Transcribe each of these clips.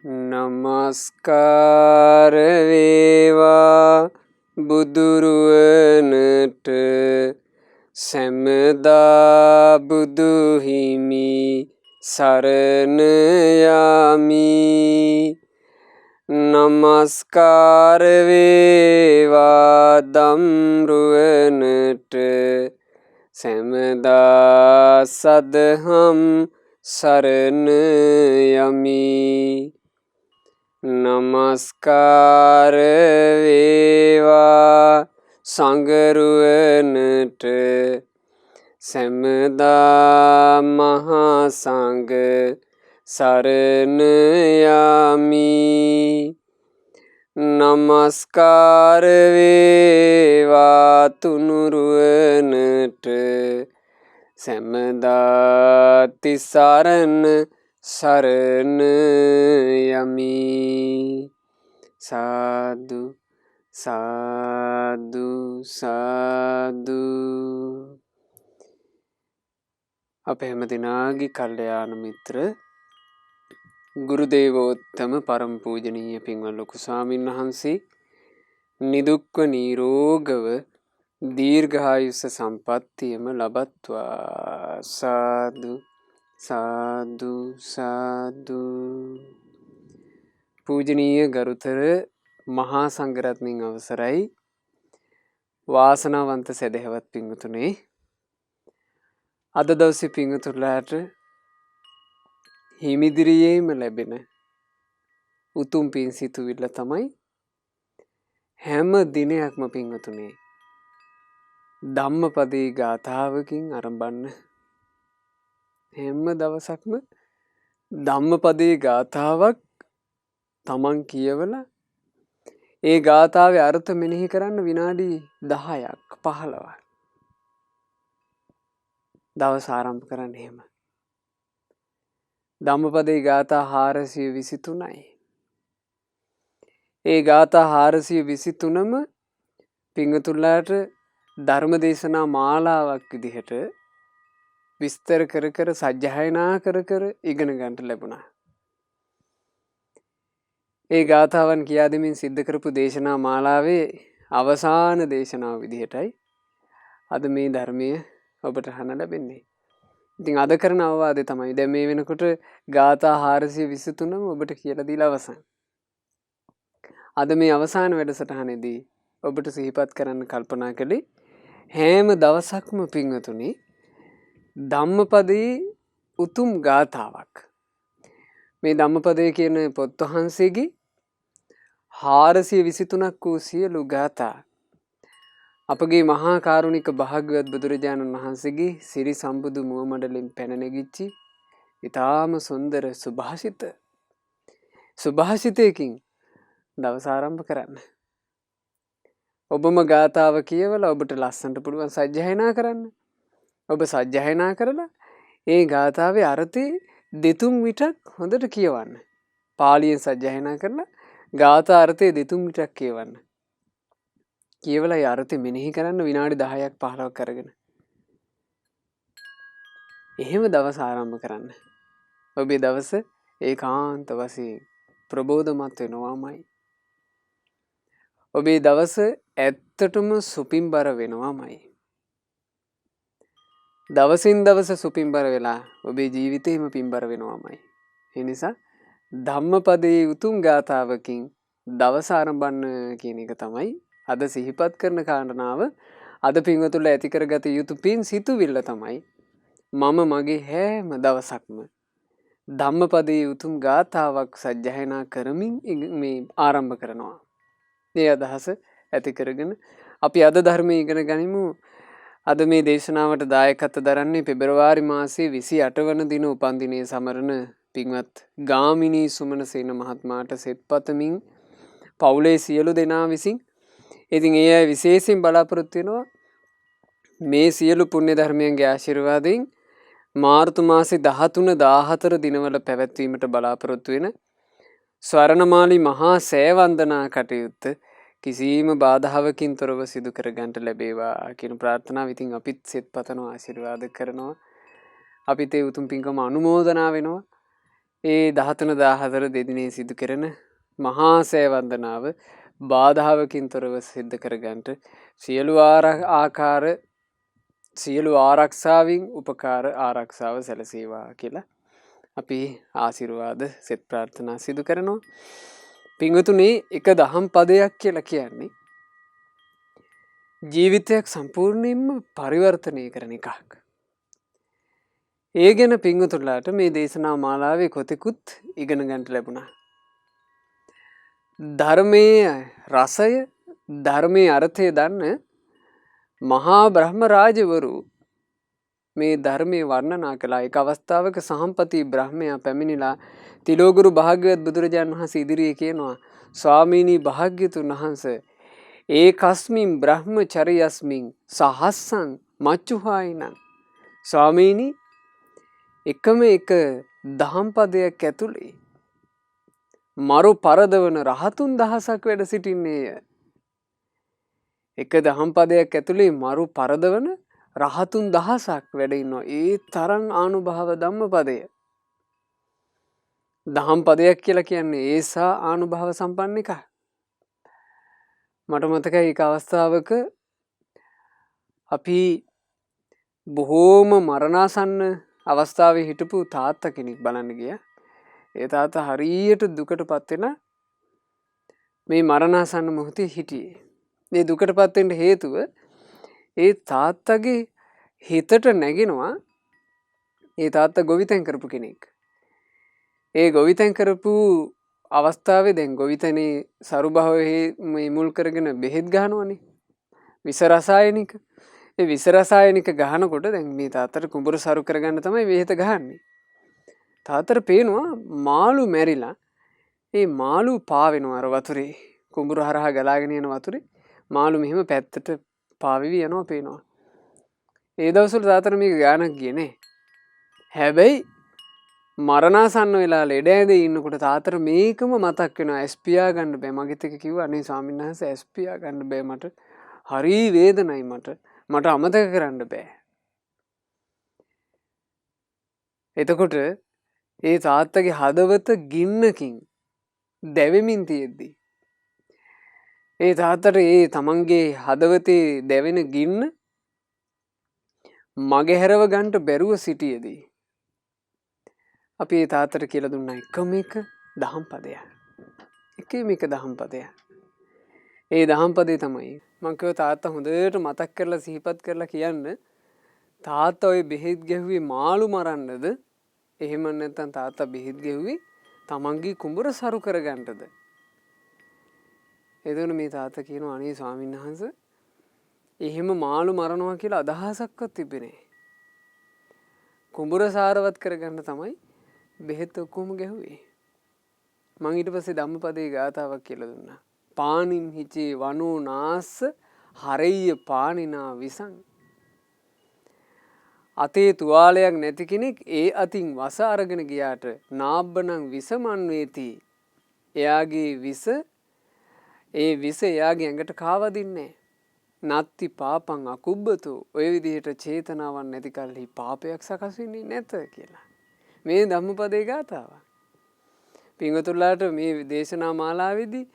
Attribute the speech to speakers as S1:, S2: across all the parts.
S1: නමස්කාර වේවා බුදුරුවනට සැමදා බුදු හිමි සරණ යමි. නමස්කාර වේවා දම්රුවනට සැමදා සදහම් සරණ යමි. නමස්කාර වේවා සංඝරුවනට සැමදා මහා සංඝ සරණ යමි. නමස්කාර වේවා තුනුරුවනට සැමදා තිසරණ සරණ යමි. සාදු සාදු සාදු. අප හැම දිනාගේ කල්යාණ මිත්‍ර ගුරු දේවෝත්තම පරම පූජනීය පින්වත් ලොකු ස්වාමීන් වහන්සේ නිදුක්ව නිරෝගව දීර්ඝායුෂ සම්පන්නියම ලබත්වා. සාදු සාදු සාදු. පූජනීය ගරුතර මහා සංඝරත්නයන් අවසරයි. වාසනාවන්ත සදහවත් පින්වතුනි, අද දවසේ පින්වතුන්ලාට හිමිදිරියේම ලැබෙන උතුම් පින් සිතුවිල්ල තමයි හැම දිනයක්ම පින්වතුනි ධම්මපදයේ ගාථාවකින් ආරම්භන්න. හැම දවසක්ම ධම්මපදයේ ගාථාවක් තමන් කියවලා ඒ ගාථාවේ අර්ථ මෙනෙහි කරන්න විනාඩි 10ක් 15ක් දවස ආරම්භ කරන්න. එහෙම ධම්මපදයේ ගාථා 423යි. ඒ ගාථා 423ම පින්වතුන්ලාට ධර්මදේශනා මාලාවක් විදිහට විස්තර කර කර සජ්ජායනා කර කර ඉගෙන ගන්නට ලැබුණා. ඒ ගාථාවන් කියා දෙමින් සිද්ධ කරපු දේශනා මාලාවේ අවසාන දේශනාව විදිහටයි අද මේ ධර්මය ඔබට අහන්න ලැබෙන්නේ. ඉතින් අද කරන අවවාදය තමයි දැන් මේ වෙනකොට ගාථා 423ම ඔබට කියලා දීලා අවසන්. අද මේ අවසාන වැඩසටහනේදී ඔබට සිහිපත් කරන්න කල්පනා කළේ හැම දවසක්ම පින්වතුනි ධම්මපදයේ උතුම් ගාථාවක්. මේ ධම්මපදයේ කියන පොත් වහන්සේගේ 423ක් වූ සියලු ගාථා අපගේ මහා කාරුණික භාග්‍යවත් බුදුරජාණන් වහන්සේගේ සිරි සම්බුදු මුව මඩලින් පැන නැගිච්චි ඊටාම සුන්දර සුභාෂිතයකින් දවස ආරම්භ කරන්න. ඔබම ගාථාව කියවලා ඔබට ලස්සනට පුළුවන් සජ්ජායනා කරන්න. ඔබ සජ්ජායනා කරලා ඒ ගාථාවේ අර්ථය දෙතුන් විටක් හොඳට කියවන්න. පාලියෙන් සජ්ජායනා කරලා ගාථා අර්ථය දෙතුන් විටක් කියවන්න. කියවලා ඒ අර්ථය මෙනෙහි කරන්න විනාඩි 10ක් 15ක් අරගෙන. එහෙම දවස ආරම්භ කරන්න. ඔබේ දවස ඒකාන්ත වශයෙන් ප්‍රබෝධමත් වෙනවාමයි. ඔබේ දවස ඇත්තටම සුපින්බර වෙනවාමයි. දවසින් දවස සුපින්බර වෙලා ඔබේ ජීවිතේම පින්බර වෙනවාමයි. ඒ නිසා ධම්මපදයේ උතුම් ගාථාවකින් දවස ආරම්භන්න කියන එක තමයි අද සිහිපත් කරන කාරණාව. අද පින්වතුන්ලා ඇති කරගත යුතු පින් සිතුවිල්ල තමයි මම මගේ හැම දවසක්ම ධම්මපදයේ උතුම් ගාථාවක් සජ්ජායනා කරමින් මේ ආරම්භ කරනවා. මේ අදහස ඇති කරගෙන අපි අද ධර්මයේ ඉගෙන ගනිමු. අද මේ දේශනාවට දායකත්ව දරන්නේ පෙබරවාරි මාසයේ 28 වන දින උපන්දිනයේ සමරන පින්වත් ගාමිණී සුමනසේන මහත්මයාට සෙත් පතමින් පවුලේ සියලු දෙනා විසින් ඉතින් ඒ අය විශේෂයෙන් බලාපොරොත්තු වෙනවා මේ සියලු පුණ්‍ය ධර්මයන්ගේ ආශිර්වාදයෙන් මාර්තු මාසේ 13 14 දිනවල පැවැත්වීමට බලාපොරොත්තු වෙන ස්වර්ණමාලි මහා සෑ වන්දනා කටයුත්ත කිසිම බාධාවකින් තොරව සිදු කර ගන්නට ලැබේවා කියන ප්‍රාර්ථනාව. ඉතින් අපිත් සෙත් පතනවා ආශිර්වාද කරනවා. අපිට ඒ උතුම් පින්කම අනුමෝදනා වෙනවා. ඒ 13-14 දෙදිනේ සිදු කෙරෙන මහා සෑ වන්දනාව බාධාවකින් තොරව සිද්ධ කරගන්නට සියලු ආකාර සියලු ආරක්ෂාවෙන් උපකාර ආරක්ෂාව සැලසේවා කියලා අපි ආශිර්වාද සෙත් ප්‍රාර්ථනා සිදු කරනවා. පින්වතුනි, එක දහම් පදයක් කියලා කියන්නේ ජීවිතයක් සම්පූර්ණයෙන්ම පරිවර්තනය කරන එකක්. ඒ ගැන පින්වතුන්ලාට මේ දේශනා මාලාවේ කොතෙකුත් ඉගෙන ගන්නට ලැබුණා. ධර්මයේ රසය, ධර්මයේ අර්ථය දන්න මහා බ්‍රහ්ම රාජවරු මේ ධර්මයේ වර්ණනා කළා. එක අවස්ථාවක සහම්පති බ්‍රහ්මයා පැමිණිලා තිලෝගුරු භාග්‍යවත් බුදුරජාණන් වහන්සේ ඉදිරියේ කියනවා, ස්වාමීනි භාග්‍යතුන් වහන්සේ, ඒකස්මින් බ්‍රහ්මචර්යස්මින් සහස්සං මච්චුහායිනං. ස්වාමීනි, එකම එක දහම් පදයක් ඇතුලේ මරු පරදවන රහතුන් දහසක් වැඩ සිටින්නේය. එක දහම් පදයක් ඇතුලේ මරු පරදවන රහතුන් දහසක් වැඩ ඉන්නවා. ඒ තරම් ආනුභාව ධම්මපදය. දහම් පදයක් කියලා කියන්නේ ඒසා ආනුභාව සම්පන්න එකක්. මට මතකයි එක අවස්ථාවක අපි බොහෝම මරණාසන්න අවස්ථාවේ හිටපු තාත්තා කෙනෙක් බලන්න ගියා. ඒ තාත්තා හරියට දුකට පත් වෙලා මේ මරණාසන්න මොහොතේ හිටියේ. මේ දුකට පත් වෙන්න හේතුව ඒ තාත්තගේ හිතට නැගෙනවා ඒ තාත්තා ගොවිතැන් කරපු කෙනෙක්. ඒ ගොවිතැන් කරපු අවස්ථාවේ දැන් ගොවිතැනේ සරුභවයේ මේ මුල් කරගෙන බෙහෙත් ගහනවනේ. විස රසායනික. ඒ විස රසායනික ගහනකොට දැන් මේ තාත්තට කුඹුර සරු කරගන්න තමයි බෙහෙත ගහන්නේ. තාත්තට පේනවා මාළු මැරිලා ඒ මාළු පාවෙනවා අර වතුරේ. කුඹුර හරහා ගලාගෙන යන වතුරේ මාළු මෙහෙම පැත්තට පාවෙවි යනවා පේනවා. ඒ දවස්වල තාත්තට මේක ගානක් ගියේ නෑ. හැබැයි මරණාසන්න වෙලා ලෙඩ ඇඳේ ඉන්නකොට තාත්තට මේකම මතක් වෙනවා. ඇස් පියා ගන්න බෑ. මගෙත් එක කිව්වා, අනේ ස්වාමීන් වහන්සේ ඇස් පියා ගන්න බෑ මට. හරි වේදනයි මට අමතක කරන්න බෑ. එතකොට ඒ තාත්තගේ හදවත ගින්නකින් දැවෙමින් තියෙද්දි ඒ තාත්තට ඒ තමන්ගේ හදවතේ දැවෙන ගින්න මගහැරව ගන්නට බැරුව සිටියේදී අපි ඒ තාත්තට කියලා දුන්නා එකම එක දහම් පදයක්. එකම එක දහම් පදයක්. ඒ දහම් පදේ තමයි මං කිව්වා තාත්තා හොඳට මතක් කරලා සිහිපත් කරලා කියන්න, තාත්තා ওই බෙහෙත් ගැහුවේ මාළු මරන්නද? එහෙම නැත්නම් තාත්තා බෙහෙත් ගැහුවේ තමන්ගේ කුඹුර සරු කරගන්නද? එතකොට මේ තාත්තා කියනවා, අනේ ස්වාමීන් වහන්සේ, එහෙම මාළු මරනවා කියලා අදහසක්වත් තිබෙන්නේ නැහැ. කුඹුර සාරවත් කරගන්න තමයි බෙහෙත් ඔක්කොම ගැහුවේ. මං ඊට පස්සේ ධම්මපදයේ ගාථාවක් කියලා දුන්නා. පානින් හිචේ වනෝ නාස්ස හරෙය්‍ය පානිනා විසං. අතේ තුවාලයක් නැති කෙනෙක් ඒ අතින් වස අරගෙන ගියාට නාබ්බනම් විසමන් වේති. එයාගේ විස එයාගේ ඇඟට කාවදින්නේ නත්ති පාපං අකුබ්බතෝ. ඔය විදිහට චේතනාවක් නැති කල්හි පාපයක් සකස් වෙන්නේ නැත කියලා. මේ ධම්මපදයේ ගාථාව. පින්වතුන්ලාට මේ දේශනා මාලාවේදී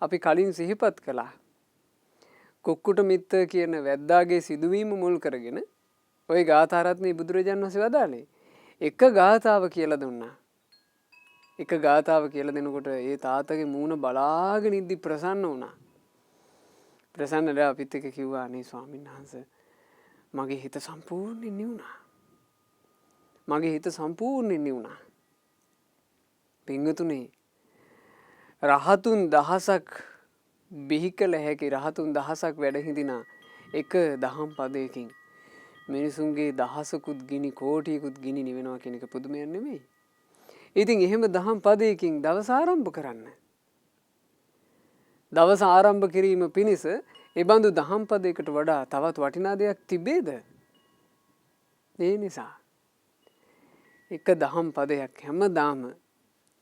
S1: අපි කලින් සිහිපත් කළා. කුක්කුට මිත්ත කියන වැද්දාගේ සිදුවීම මුල් කරගෙන ওই ගාථා රත්නේ බුදුරජාණන් වහන්සේ වදාළේ එක ගාථාව කියලා දුන්නා. එක ගාථාව කියලා දෙනකොට ඒ තාත්තගේ මූණ බලාගෙන ඉද්දි ප්‍රසන්න වුණා. ප්‍රසන්න වෙලා අපිත් එක්ක කිව්වා, අනේ ස්වාමීන් වහන්සේ, මගේ හිත සම්පූර්ණයෙන් නිවුණා. මගේ හිත සම්පූර්ණයෙන් නිවුණා. පින්වතුනි, රහතුන් දහසක් බිහි කළ හැකි රහතුන් දහසක් වැඩ හිඳිනා එක දහම් පදයකින් මිනිසුන්ගේ දහසකුත් ගිනි කෝටියකුත් ගිනි නිවෙනවා කියන එක පුදුමයක් නෙමෙයි. ඉතින් එහෙම දහම් පදයකින් දවස ආරම්භ කරන්න. දවස ආරම්භ කිරීම පිණිස ඒ බඳු දහම් පදයකට වඩා තවත් වටිනා දෙයක් තිබේද? ඒ නිසා එක දහම් පදයක් හැමදාම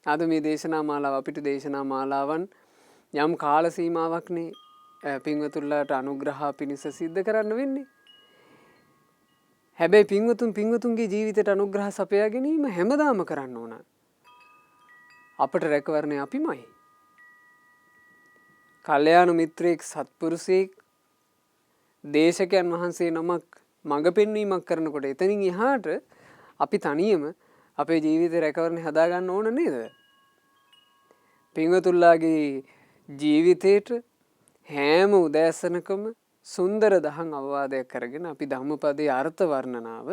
S1: අද මේ දේශනා මාලාව අපිට දේශනා මාලාවන් යම් කාල සීමාවක්නේ පින්වතුන්ලාට අනුග්‍රහ පිණිස සිද්ධ කරන්න වෙන්නේ. හැබැයි පින්වතුන්ගේ ජීවිතයට අනුග්‍රහ සපයා ගැනීම හැමදාම කරන්න ඕන. අපට රැකවරණය අපිමයි. කල්යාණ මිත්‍රයෙක් සත්පුරුෂයෙක් දේශකයන් වහන්සේ නමක් මඟ පෙන්වීමක් කරනකොට එතනින් එහාට අපි තනියම අපේ ජීවිතේ රැකවරණය හදාගන්න ඕන නේද? පින්වතුන්ලාගේ ජීවිතේට හැම උදෑසනකම සුන්දර දහම් අවවාදයක් කරගෙන අපි ධම්මපදයේ අර්ථ වර්ණනාව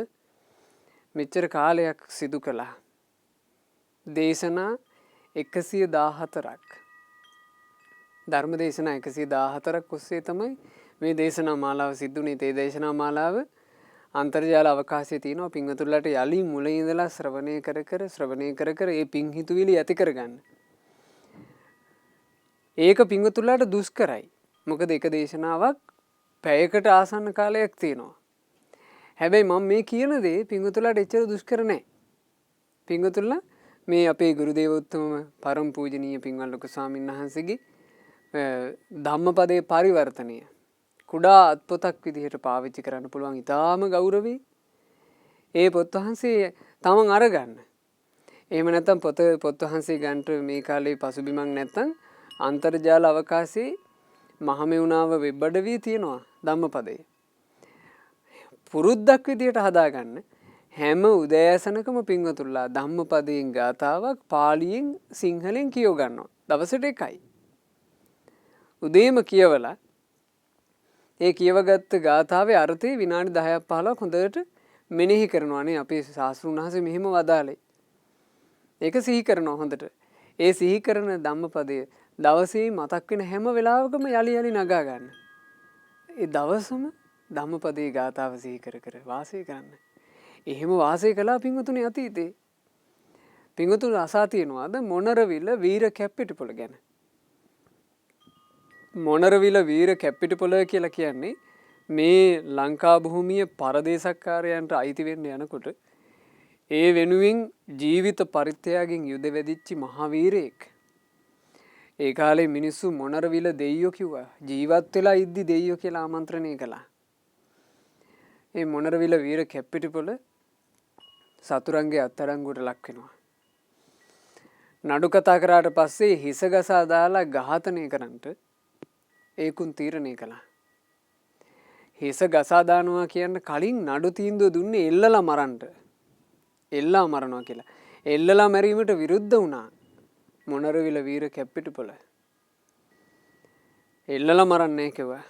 S1: මෙච්චර කාලයක් සිදු කළා. දේශනා 114ක් ධර්ම දේශනා 114ක් ඔස්සේ තමයි මේ දේශනා මාලාව සිදුුනේ. ඒ දේශනා මාලාව අන්තර්ජාල අවකාශයේ තියෙනවා. පින්වතුන්ලාට යලි මුලින් ඉඳලා ශ්‍රවණය කර ඒ පින් හිතුවිලි ඇති කරගන්න. ඒක පින්වතුන්ලාට දුෂ්කරයි. මොකද එක දේශනාවක් පැයකට ආසන්න කාලයක් තියෙනවා. හැබැයි මම මේ කියන දේ පින්වතුන්ලාට එච්චර දුෂ්කර නැහැ. පින්වතුන්ලා මේ අපේ ගුරු දේවෝත්තම පරම පූජනීය පින්වත් ලොකු ස්වාමීන් වහන්සේගේ ධම්මපදයේ පරිවර්තනය කුඩා අත්පොතක් විදිහට පාවිච්චි කරන්න පුළුවන්. ඊටාම ගෞරවී ඒ පොත් වහන්සේ තමන් අරගන්න. එහෙම නැත්නම් පොත් වහන්සේ ගන්නට මේ කාලේ පසුබිමක් නැත්නම් අන්තර්ජාල අවකාශයේ මහමෙවුනාව වෙබ් අඩවියේ තියෙනවා ධම්මපදයේ. පුරුද්දක් විදිහට හදාගන්න. හැම උදෑසනකම පින්වතුන්ලා ධම්මපදයෙන් ගාතාවක් පාලියෙන් සිංහලෙන් කියව ගන්නවා. දවසට එකයි. උදේම කියවලා ඒ කියවගත්ත ගාථාවේ අර්ථය විනාඩි 10ක් 15ක් හොඳට මෙනෙහි කරනවානේ. අපේ ශාස්ත්‍රඥ වහන්සේ මෙහිම වදාළේ. ඒක සිහි කරනවා හොඳට. ඒ සිහි කරන ධම්මපදය දවසේ මතක් වෙන හැම වෙලාවකම යලි නගා ගන්න. ඒ දවසම ධම්මපදයේ ගාථාව සිහි කර වාසය කරන්න. එහෙම වාසය කළා පින්වතුනි අතීතේ. පින්වතුන් අසා තියෙනවාද මොනරවිල වීර කැප්පිටිපොළ ගැන? මොනරවිල වීර කැප්පිටිපොළ කියලා කියන්නේ මේ ලංකා භූමිය පරදේශක්කාරයන්ට අයිති වෙන්න යනකොට ඒ වෙනුවෙන් ජීවිත පරිත්‍යාගයෙන් යුද වැදිච්ච මහවීරයෙක්. ඒ කාලේ මිනිස්සු මොනරවිල දෙයියෝ කිව්වා. ජීවත් වෙලා ඉද්දි දෙයියෝ කියලා ආමන්ත්‍රණය කළා. ඒ මොනරවිල වීර කැප්පිටිපොළ සතුරන්ගේ අත්අඩංගුවට ලක් වෙනවා. නඩු කතා කරාට පස්සේ හිස ගසා දාලා ඝාතනය කරන්නට ඒකුන් තීරණය කළා. හිස ගසා දානවා කියන්න කලින් නඩු තීන්දුව දුන්නේ එල්ලලා මරන්න. එල්ලා මරනවා කියලා. එල්ලලා මැරීමට විරුද්ධ වුණා මොනරවිල වීර කැප්පිටිපොළ. එල්ලලා මරන්නේ කිව්වා.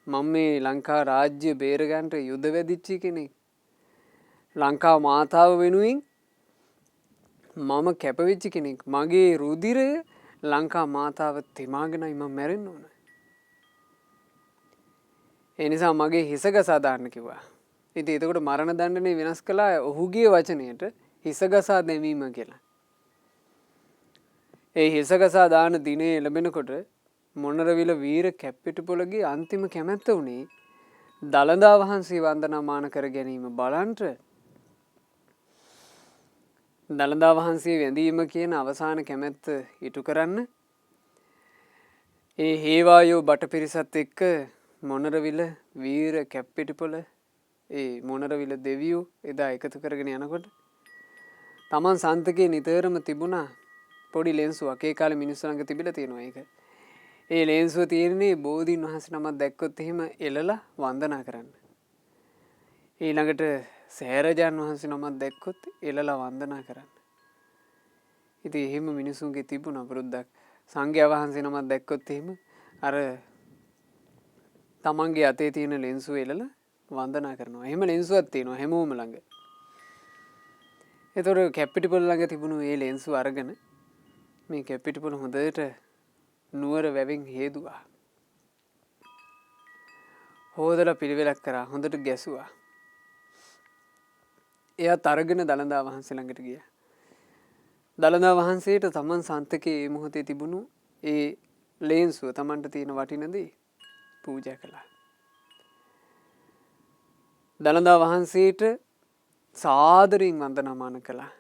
S1: මම මේ ලංකා රාජ්‍ය බේරගන්නට යුද වැදිච්ච කෙනෙක්. ලංකා මාතාව වෙනුවෙන් මම කැපවෙච්ච කෙනෙක්. මගේ රුධිරය ලංකා මාතාව තෙමාගෙනයි මම මැරෙන්න ඕන. ඒ නිසා මගේ හිස ගසා දාන්න කිව්වා. ඉතින් එතකොට මරණ දඬුවම වෙනස් කළා ඔහුගේ වචනයට හිස ගසා දැමීම කියලා. ඒ හිස ගසා දාන දිනේ ලැබෙනකොට මොනරවිල වීර කැප්පිටිපොළගේ අන්තිම කැමැත්ත උනේ දළදා වහන්සේ වන්දනාමාන කර ගැනීම බලන්ට. දළදා වහන්සේ වැඳීම කියන අවසාන කැමැත්ත ඉටු කරන්න ඒ හේවායෝ බට පිරිසත් එක්ක මොනරවිල වීර කැප්පිටිපොළ ඒ මොනරවිල දෙවියෝ එදා එකතු කරගෙන යනකොට තමන් සන්තකේ නිතරම තිබුණා පොඩි ලෙන්සුවක්. ඒ කාලේ මිනිස්සු ළඟ තිබිලා තියෙනවා ඒක. ඒ ලෙන්සුව තියෙන්නේ බෝධීන් වහන්සේ නමක් දැක්කොත් එහෙම එළලා වන්දනා කරන්න. ඊළඟට සෑරජාන් වහන්සේ නමක් දැක්කොත් එළලා වන්දනා කරන්න. ඉතින් එහෙම මිනිසුන්ගේ තිබුණා පුරුද්දක්. සංඝයා වහන්සේ නමක් දැක්කොත් එහෙම අර තමන්ගේ අතේ තියෙන ලෙන්සුව එළලා වන්දනා කරනවා. එහෙම ලෙන්සුවක් තියෙනවා හැමෝම ළඟ. ඒතකොට කැප්පිටිපොළ ළඟ තිබුණු මේ ලෙන්සුව අරගෙන මේ කැප්පිටිපොළ හොඳට නුවර වැවෙන් හේදුවා. හොදලා පිළිවෙලක් කරා. හොඳට ගැසුවා. එයාත් අරගෙන දළදා වහන්සේ ළඟට ගියා. දළදා වහන්සේට තමන් සන්තකේ මේ මොහොතේ තිබුණු ඒ ලේන්සුව තමන්ට තියෙන වටින දේ පූජා කළා. දළදා වහන්සේට සාදරයෙන් වන්දනාමාන කළා.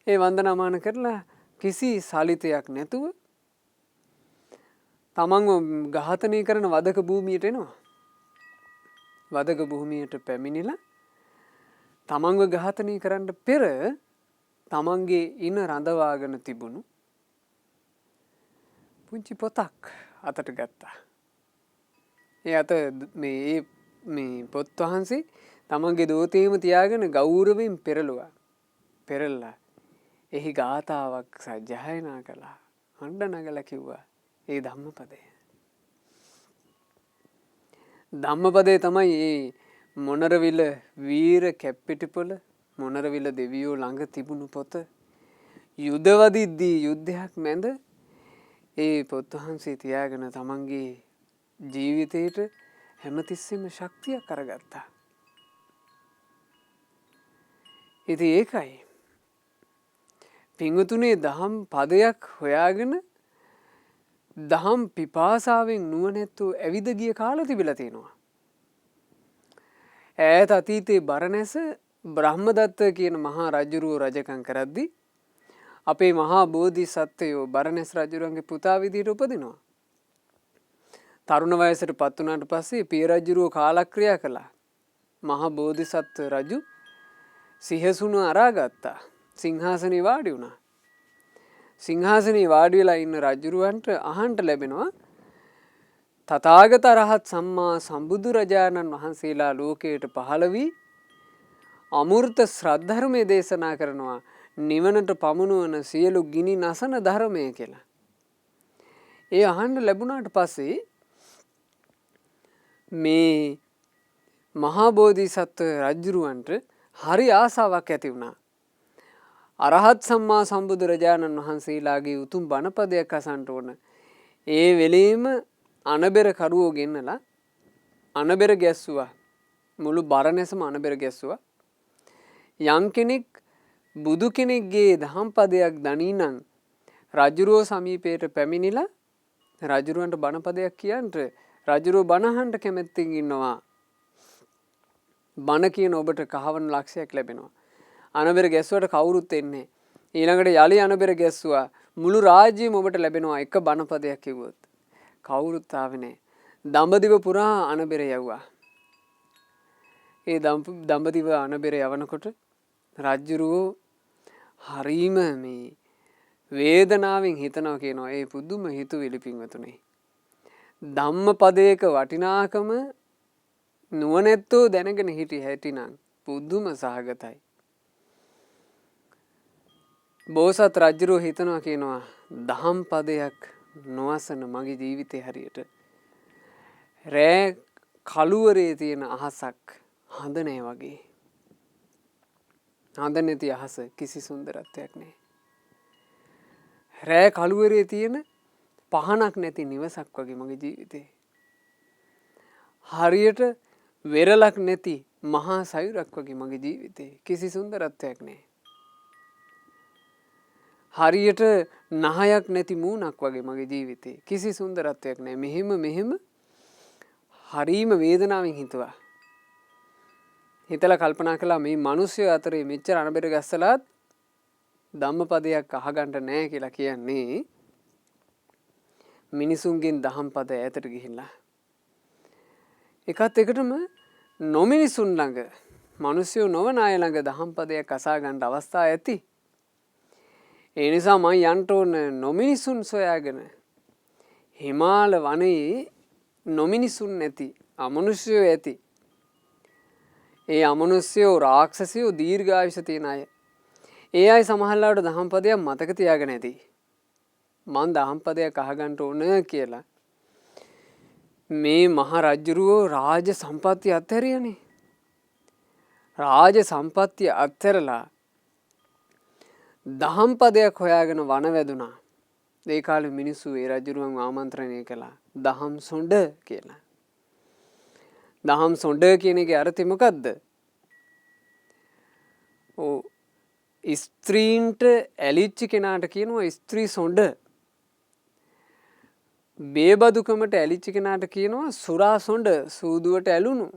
S1: ඒ වන්දනාමාන කරලා කිසි සලිතයක් නැතුව තමන්ව ඝාතනය කරන වදක භූමියට එනවා. වදක භූමියට පැමිණිලා තමන්ව ඝාතනය කරන්න පෙර තමන්ගේ ඉන රඳවාගෙන තිබුණු පුංචි පොතක් අතට ගත්තා. ඒ අත මේ පොත් වහන්සේ තමන්ගේ දෝතේම තියාගෙන ගෞරවයෙන් පෙරළුවා. පෙරළලා එහි ගාථාවක් සජ්ජායනා කළා. හඬ නගලා කිව්වා ඒ ධම්මපදය. ධම්මපදේ තමයි මේ මොනරවිල වීර කැප්පිටිපොළ මොනරවිල දෙවියෝ ළඟ තිබුණු පොත. යුදවදිද්දී යුද්ධයක් මැද ඒ පොත් වහන්සේ තියාගෙන තමන්ගේ ජීවිතේට හැමතිස්සෙම ශක්තියක් අරගත්තා. ඉතින් ඒකයි පිංගුතුනේ දහම් පදයක් හොයාගෙන දහම් පිපාසාවෙන් නුවණැත්තෝ ඇවිද ගිය කාල තිබිලා තියෙනවා. ඈත අතීතයේ බරණැස බ්‍රහ්මදත්ත කියන මහා රජුරුව රජකම් කරද්දී අපේ මහා බෝධිසත්වයෝ බරණැස් රජුරන්ගේ පුතා විදිහට උපදිනවා. තරුණ වයසට පත් වුණාට පස්සේ පිය රජුරුව කාලක්‍රියා කළා. මහා බෝධිසත්ව රජු සිහසුන අරාගත්තා. සිංහාසනේ වාඩි වුණා. සිංහාසනේ වාඩි වෙලා ඉන්න රජුරවන්ට අහන්න ලැබෙනවා තථාගත රහත් සම්මා සම්බුදුරජාණන් වහන්සේලා ලෝකයට පහළ වී අමෘත ශ්‍රද්ධර්මයේ දේශනා කරනවා නිවනට පමුණුවන සියලු ගිනි නසන ධර්මය කියලා. ඒ අහන්න ලැබුණාට පස්සේ මේ මහා බෝධිසත්ව රජුරවන්ට හරි ආසාවක් ඇති වුණා. අරහත් සම්මා සම්බුදුරජාණන් වහන්සේලාගේ උතුම් බණපදයක් අසන්න ඕන. ඒ වෙලේම අනබෙර කරුවෝ ගෙන්නලා අනබෙර ගැස්සුවා. මුළු බරණැසම අනබෙර ගැස්සුවා. යම් කෙනෙක් බුදු කෙනෙක්ගේ දහම් පදයක් දනීනම් රජුරෝ සමීපයට පැමිණිලා රජුරවන්ට බණපදයක් කියන්ට රජුරෝ බණහන්න කැමැත්තෙන් ඉන්නවා. බණ කියන ඔබට කහවණු ලක්ෂයක් ලැබෙනවා. අනබෙර ගැස්සුවට කවුරුත් එන්නේ. ඊළඟට යලි අනබෙර ගැස්සුවා. මුළු රාජ්‍යයම ඔබට ලැබෙනවා එක බණපදයක් කිව්වොත්. කවුරුත් ආවේ නැහැ. දඹදිව පුරා අනබෙර යවුවා. ඒ දඹදිව අනබෙර යවනකොට රජුරෝ හරීම මේ වේදනාවෙන් හිතනවා කියනවා ඒ පුදුම හිතුවිලි පින්වතුනේ. ධම්මපදයක වටිනාකම නුවණැත්තෝ දැනගෙන හිටි හැටිනම් පුදුම සහගතයි. බෝසත් රජුරෝ හිතනවා කියනවා දහම් පදයක් නොවසන මගේ ජීවිතේ හරියට රෑ කළුවරේ තියෙන අහසක් හඳ නැහැ වගේ. හඳ නැති අහස කිසි සුන්දරත්වයක් නැහැ. රෑ කළුවරේ තියෙන පහනක් නැති නිවසක් වගේ මගේ ජීවිතේ. හරියට වෙරළක් නැති මහා සයුරක් වගේ මගේ ජීවිතේ කිසි සුන්දරත්වයක් නැහැ. හරියට නහයක් නැති මූණක් වගේ මගේ ජීවිතේ කිසි සුන්දරත්වයක් නැහැ. මෙහෙම හරීම වේදනාවෙන් හිතුවා. හිතලා කල්පනා කළා මේ මිනිස්සු අතරේ මෙච්චර අනබෙර ගැස්සලාත් ධම්මපදයක් අහගන්න නැහැ කියලා කියන්නේ මිනිසුන්ගෙන් දහම් පද ඈතට ගිහිල්ලා. එකත් එකටම නොමිනිසුන් ළඟ මිනිස්සු නොවන අය ළඟ දහම් පදයක් අසා ගන්න අවස්ථා ඇති. ඒ නිසා මම යන්න ඕන නොමිනිසුන් සොයාගෙන හිමාල වනයේ නොමිනිසුන් නැති අමනුෂ්‍යයෝ ඇති. ඒ අමනුෂ්‍යයෝ රාක්ෂසයෝ දීර්ඝායුෂ තියෙන අය. ඒ අය සමහරවිට දහම් පදයක් මතක තියාගෙන ඇති. මම දහම් පදයක් අහගන්න ඕන කියලා. මේ මහ රජුරෝ රාජ සම්පත්තිය අත්හැරියනේ. රාජ සම්පත්තිය අත්හැරලා දහම් පදයක් හොයාගෙන වන වැදුනා. ඒ කාලේ මිනිස්සු ඒ රජුරුවන් ආමන්ත්‍රණය කළා දහම් සොඬ කියලා. දහම් සොඬ කියන එකේ අර්ථය මොකද්ද? ස්ත්‍රීන්ට ඇලිච්ච කෙනාට කියනවා ස්ත්‍රී සොඬ. බේබදුකමට ඇලිච්ච කෙනාට කියනවා සුරා සොඬ, සූදුවට ඇලුණු.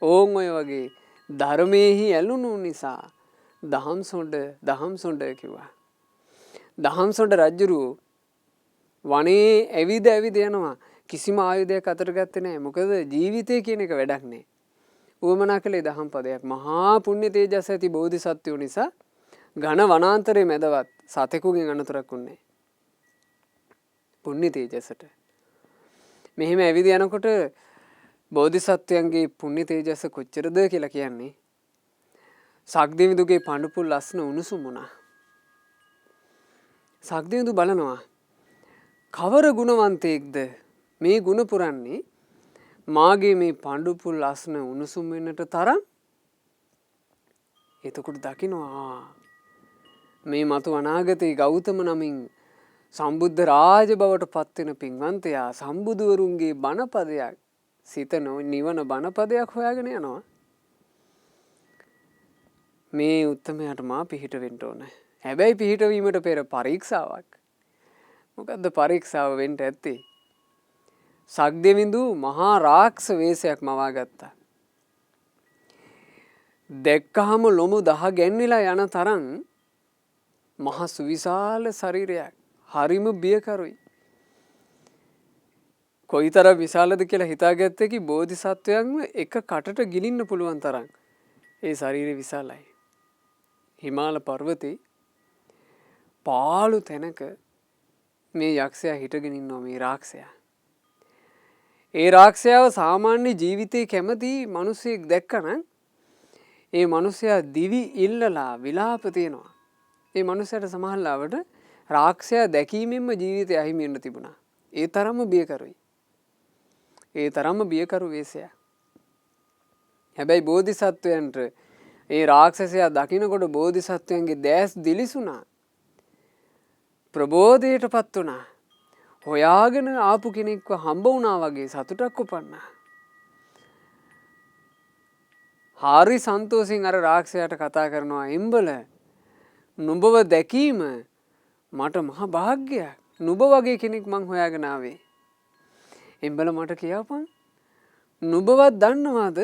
S1: ඕන් ඔය වගේ ධර්මයේහි ඇලුණු නිසා දහම් සොඬ කිව්වා. දහම් සොඬ රජුරෝ වනේ ඇවිද යනවා. කිසිම ආයුධයක් අතට ගත්තේ නැහැ. මොකද ජීවිතය කියන එක වැඩක් නැහැ. උවමනා කළේ දහම් පදයක්. මහා පුණ්‍ය තේජස් ඇති බෝධිසත්වයෝ නිසා ඝන වනාන්තරයේ මැදවත් සතෙකුගෙන් අනතුරක් උන්නේ පුණ්‍ය තේජසට. මෙහෙම ඇවිද යනකොට බෝධිසත්වයන්ගේ පුණ්‍ය තේජස කොච්චරද කියලා කියන්නේ සක්දිවිඳුගේ පඬුපුල් ලස්සන උණුසුම් වුණා. සක්දිවිඳු බලනවා කවර ගුණවන්තයෙක්ද මේ ගුණ පුරන්නේ මාගේ මේ පඬුපුල් ලස්සන උණුසුම් වෙන්නට තරම්. එතකොට දකිනවා මේ මතු අනාගතයේ ගෞතම නමින් සම්බුද්ධ රාජ බවට පත්වෙන පින්වන්තයා සම්බුදුවරුන්ගේ බණපදයක් සිත නිවන බණපදයක් හොයාගෙන යනවා. මේ උත්තමයාට මා පිහිට වෙන්න ඕන. හැබැයි පිහිටවීමට පෙර පරීක්ෂාවක්. මොකද්ද පරීක්ෂාව වෙන්න ඇත්තේ? සක්දෙවිඳු මහා රාක්ෂ වේශයක් මවා ගත්තා. දැක්කහම ලොමු දහ ගැන්විලා යන තරම් මහ සුවිශාල ශරීරයක්. හරිම බියකරුයි. කොයිතරම් විශාලද කියලා හිතාගත්තේ කි බෝධිසත්වයන්ම එක කටට ගිලින්න පුළුවන් තරම් ඒ ශරීරය විශාලයි. හිමාල පර්වතේ පාළු තැනක මේ යක්ෂයා හිටගෙන ඉන්නවා මේ රාක්ෂයා. ඒ රාක්ෂයාව සාමාන්‍ය ජීවිතේ කැමති මිනිසෙක් දැක්කනම් ඒ මිනිසයා දිවි ඉල්ලලා විලාප තියනවා. ඒ මිනිසයාට සමහරවිට රාක්ෂයා දැකීමෙන්ම ජීවිතය අහිමි වෙන්න තිබුණා. ඒ තරම්ම බියකරුයි. ඒ තරම්ම බියකරු වේශයක්. හැබැයි බෝධිසත්වයන්ට ඒ රාක්ෂසයා දකින්නකොට බෝධිසත්වයන්ගේ දැස් දිලිසුණා. ප්‍රබෝධයටපත් වුණා. හොයාගෙන ආපු කෙනෙක්ව හම්බ වුණා වගේ සතුටක් උපන්නා. හරි සන්තෝෂෙන් අර රාක්ෂයාට කතා කරනවා එම්බල නුඹව දැකීම මට මහ භාග්‍යයක්. නුඹ වගේ කෙනෙක් මං හොයාගෙන ආවේ. එම්බල මට කියපන් නුඹවත් දන්නවද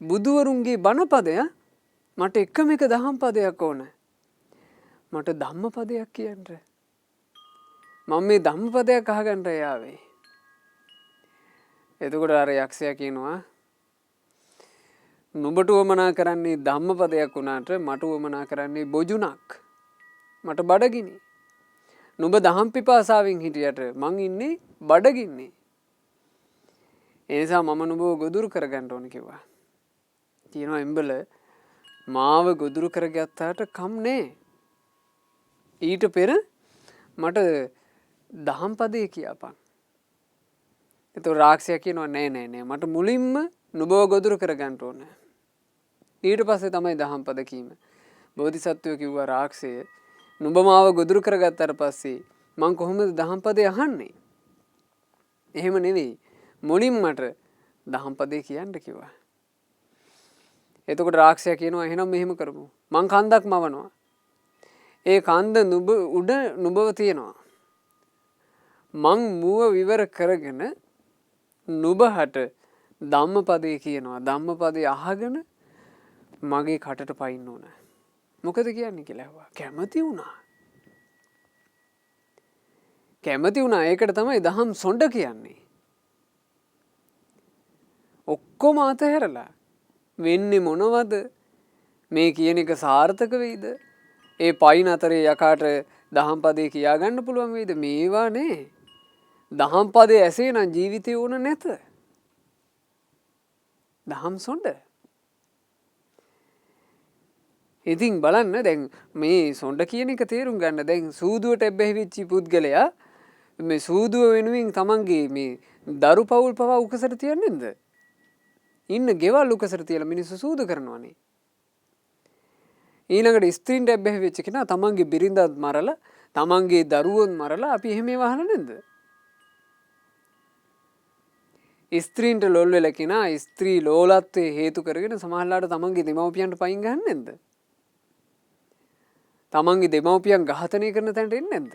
S1: බුදුවරුන්ගේ බණපදය මට එකම එක දහම් පදයක් ඕන. මට ධම්මපදයක් කියන්න. මම මේ ධම්මපදයක් අහගන්න යාවේ. එතකොට අර යක්ෂයා කියනවා නුඹට වමනා කරන්නේ ධම්මපදයක් වුණාට මට වමනා කරන්නේ බොජුණක්. මට බඩගිනි. නුඹ දහම් පිපාසාවෙන් හිටියට මං ඉන්නේ බඩගින්නේ. ඒ නිසා මම නුඹව ගොදුරු කරගන්න ඕන කිව්වා. කියනවා එම්බල මාව ගොදුරු කරගත්තාට කම් නෑ. ඊට පෙර මට දහම් පදේ කියපන්. එතකොට රාක්ෂයා කියනවා නෑ මට මුලින්ම නුඹව ගොදුරු කරගන්න ඕන. ඊට පස්සේ තමයි දහම් පද කීම. බෝධිසත්වයෝ කිව්වා රාක්ෂය නුඹ මාව ගොදුරු කරගත්තාට පස්සේ මං කොහොමද දහම් පදේ අහන්නේ? එහෙම නෙවෙයි. මුලින් මට දහම් පදේ කියන්න කිව්වා. එතකොට රාක්ෂයා කියනවා එහෙනම් මෙහෙම කරමු. මං කන්දක් මවනවා. ඒ කන්ද නුඹ උඩ නුඹව තියනවා. මං මුව විවර කරගෙන නුඹහට ධම්මපදේ කියනවා. ධම්මපදේ අහගෙන මගේ කටට පයින්න ඕන. මොකද කියන්නේ කියලා ඇහුවා. කැමති වුණා. කැමති වුණා. ඒකට තමයි දහම් සොඬ කියන්නේ. ඔක්කොම අතහැරලා වෙන්නේ මොනවද? මේ කියන එක සාර්ථක වෙයිද? ඒ පයින් අතරේ යකාට දහම් පදේ කියා ගන්න පුළුවන් වෙයිද? මේවා නේ. දහම් පදේ ඇසේ නම් ජීවිතේ ඕන නැත. දහම් සොඬ. ඉතින් බලන්න දැන් මේ සොඬ කියන එක තේරුම් ගන්න. දැන් සූදුවට එබ්බැහිවිච්ච පුද්ගලයා මේ සූදුව වෙනුවෙන් තමන්ගේ මේ දරු පවුල් පවා උකසට තියන්නේ නැද්ද? ඉන්න ගෙවල් උකසට තියලා මිනිස්සු සූදු කරනවානේ. ඊළඟට ස්ත්‍රීන්ට එබ්බැහි වෙච්ච කෙනා තමන්ගේ බිරිඳත් මරලා තමන්ගේ දරුවොත් මරලා අපි එහෙම ඒවා අහලා නැද්ද? ස්ත්‍රීන්ට ලොල් වෙලා කෙනා ස්ත්‍රී ලෝලත්වයේ හේතු කරගෙන සමහරලාට තමන්ගේ දෙමව්පියන්ට පයින් ගහන්නේ නැද්ද? තමන්ගේ දෙමව්පියන් ඝාතනය කරන තැනට එන්නේ නැද්ද?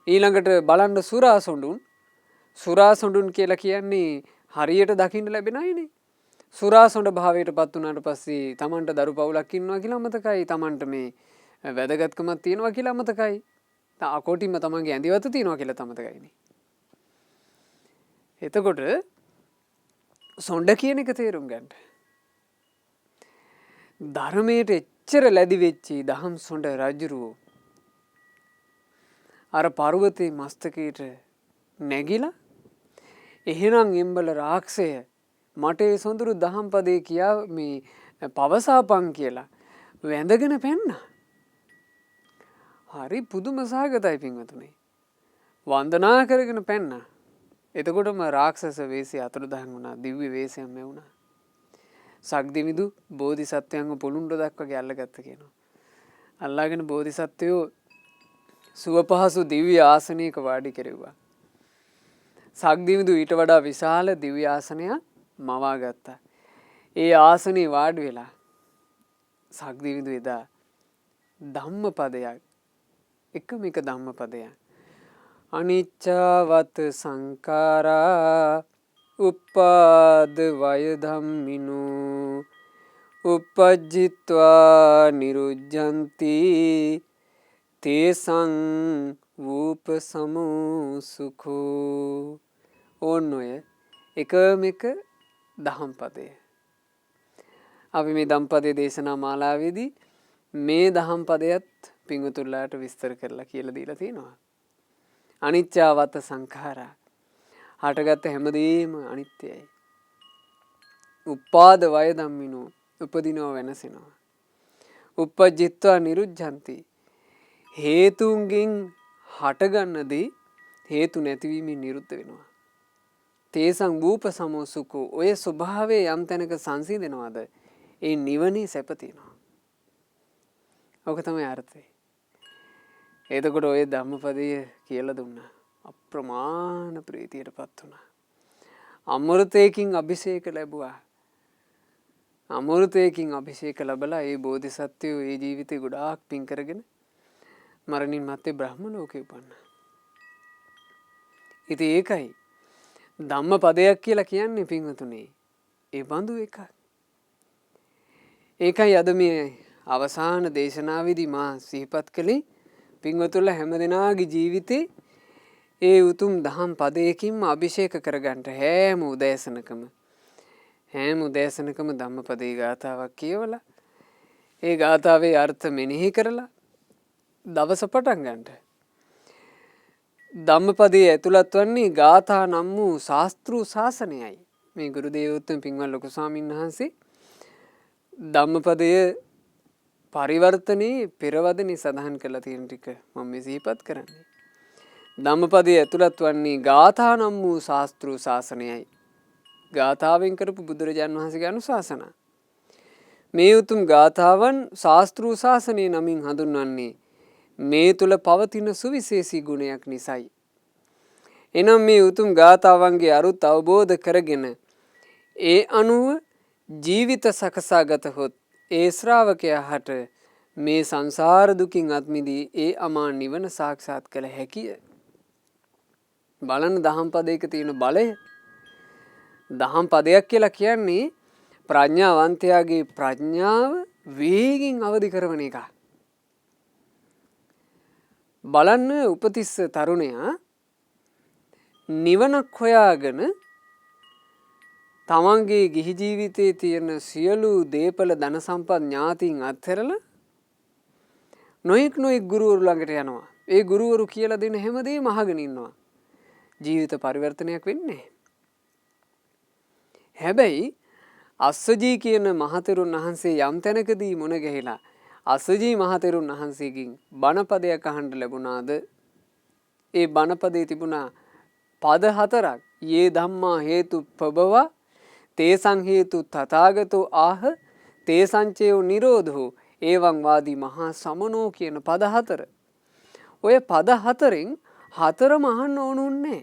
S1: ඊළඟට බලන්න සුරා සොඬුන් කියලා කියන්නේ හරියට දකින්න ලැබෙන අයනේ. සුරා සොඬ භාවයට පත් වුණාට පස්සේ තමන්ට දරු පවුලක් ඉන්නවා කියලා අමතකයි. තමන්ට මේ වැදගත්කමක් තියෙනවා කියලා අමතකයි. අකොටින්ම තමන්ගේ ඇඳිවත තියෙනවා කියලා අමතකයිනේ. එතකොට සොඬ කියන එක තේරුම් ගන්න. ධර්මයට එච්චර ලැදි වෙච්චි දහම් සොඬ රජුරෝ අර පර්වතේ මස්තකයට නැගිලා එහෙනම් එම්බල රාක්ෂය මට ඒ සොඳුරු දහම් පදේ කියා මේ පවසාපන් කියලා වැඳගෙන පැන්නා. හරි පුදුම සහගතයි පින්වතුනි. වන්දනා කරගෙන පැන්නා. එතකොටම රාක්ෂස වේශය අතුරුදහන් වුණා. දිව්‍ය වේශයම වුණා. සක්දිවිදු බෝධිසත්වයන්ව පොළුණ්ඩ දක්වගේ අල්ලගත්ත කියනවා. අල්ලාගෙන බෝධිසත්වයෝ සුව පහසු දිව්‍ය ආසනයක වාඩි කෙරෙව්වා. සක්දිවිදු ඊට වඩා විශාල දිව්‍ය ආසනයක් මවා ගත්තා. ඒ ආසනේ වාඩි වෙලා සක්දිවිදු එදා ධම්මපදයක් එකම එක ධම්මපදයක් අනිච්චවත සංඛාරා උපාද වය ධම්මිනෝ උපජ්ජිත්වා නිරුද්ධಂತಿ තේසං වූප සමෝ සුඛෝ. ඕන්නොය එකම එක දහම් පදය. අපි මේ දම්පදේ දේශනා මාලාවේදී මේ දහම් පදයත් පිංගුතුල්ලාට විස්තර කරලා කියලා දීලා තියෙනවා. අනිච්චවත සංඛාරා හටගත්ත හැමදේම අනිත්‍යයි. උපාද වය ධම්මිනෝ උපදිනව වෙනසෙනවා. උපජ්ජිත්වා නිරුද්ධಂತಿ හේතුන්ගෙන් හටගන්නදී හේතු නැතිවීමෙන් නිරුද්ධ වෙනවා. තේසං වූප සමෝ සුඛෝ ඔය ස්වභාවයේ යම් තැනක සංසිඳනවාද ඒ නිවනේ සැප තියෙනවා. ඔක තමයි අර්ථය. එතකොට ඔය ධම්මපදය කියලා දුන්නා. අප්‍රමාණ ප්‍රීතියටපත් වුණා. අමෘතයකින් අභිෂේක ලැබුවා. අමෘතයකින් අභිෂේක ලැබලා ඒ බෝධිසත්වයෝ ඒ ජීවිතේ ගොඩාක් පින් කරගෙන මරණින් මත්තේ බ්‍රහ්ම ලෝකේ උපන්නා. ඉතින් ඒකයි ධම්මපදයක් කියලා කියන්නේ පින්වතුනි. ඒ බඳු එකක්. ඒකයි අද මේ අවසාන දේශනාවේදී මා සිහිපත් කළේ පින්වතුන්ලා හැමදෙනාගේ ජීවිතේ ඒ උතුම් දහම් පදයකින්ම අභිෂේක කරගන්න හැම උදෑසනකම ධම්මපදේ ගාථාවක් කියවලා ඒ ගාථාවේ අර්ථ මෙනෙහි කරලා දවස පටන් ගන්නට. ධම්මපදයේ ඇතුළත් වන්නේ ගාථා නම් වූ ශාස්ත්‍රීය ශාසනයයි. මේ ගුරු දේවෝත්තම පින්වත් ලොකු ස්වාමීන් වහන්සේ ධම්මපදය පරිවර්තනයේ පෙරවදනේ සඳහන් කරලා තියෙන ටික මම මේ සිහිපත් කරන්නේ. ධම්මපදයේ ඇතුළත් වන්නේ ගාථා නම් වූ ශාස්ත්‍රීය ශාසනයයි. ගාථාවෙන් කරපු බුදුරජාන් වහන්සේගේ අනුශාසනා. මේ උතුම් ගාථාවන් ශාස්ත්‍රීය ශාසනය නමින් හඳුන්වන්නේ මේ තුල පවතින සුවිශේෂී ගුණයක් නිසායි. එනම් මේ උතුම් ගාථාවන්ගේ අරුත් අවබෝධ කරගෙන ඒ අනුව ජීවිත සකසා ගතහොත් ඒ ශ්‍රාවකයා හට මේ සංසාර දුකින් අත් මිදී ඒ අමා නිවන සාක්ෂාත් කළ හැකිය. බලන්න දහම් පදයක තියෙන බලය. දහම් පදයක් කියලා කියන්නේ ප්‍රඥාවන්තයාගේ ප්‍රඥාව වේගින් අවදි කරන එක. බලන්න උපතිස්ස තරුණයා නිවනක් හොයාගෙන තමන්ගේ ගිහි ජීවිතයේ තියෙන සියලු දේපල ධන සම්පත් ඥාතීන් අත්හැරලා නොයෙක් ගුරුවරු ළඟට යනවා. ඒ ගුරුවරු කියලා දෙන හැමදේම අහගෙන ඉන්නවා. ජීවිත පරිවර්තනයක් වෙන්නේ. හැබැයි අස්සජී කියන මහතෙරුන් වහන්සේ යම් තැනකදී මුණ ගැහිලා අස්සජී මහතෙරුන් වහන්සේගෙන් බණපදයක් අහන්න ලැබුණාද? ඒ බණපදේ තිබුණා පද 4ක්. යේ ධම්මා හේතු ප්‍රබව තේසං හේතු තථාගතෝ ආහ තේසංචේව නිරෝධෝ එවං වාදී මහා සමනෝ කියන පද 4. ඔය පද 4න් 4ම අහන්න ඕනුන්නේ.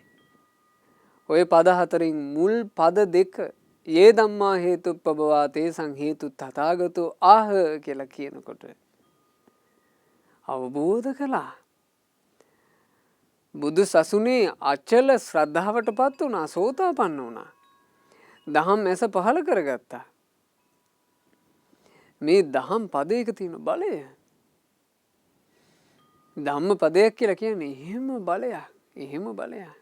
S1: ඔය පද 4න් මුල් පද 2 යේ ධම්මා හේතු ප්‍රබව තේසං හේතු තථාගතෝ ආහ කියලා කියනකොට අවබෝධ කළා. බුදු සසුනේ අචල ශ්‍රද්ධාවටපත් වුණා, සෝතාපන්න වුණා. දහම් ඇස පහළ කරගත්තා. මේ දහම් පදයක තියෙන බලය. ධම්ම පදයක් කියලා කියන්නේ එහෙම බලයක්. එහෙම බලයක්.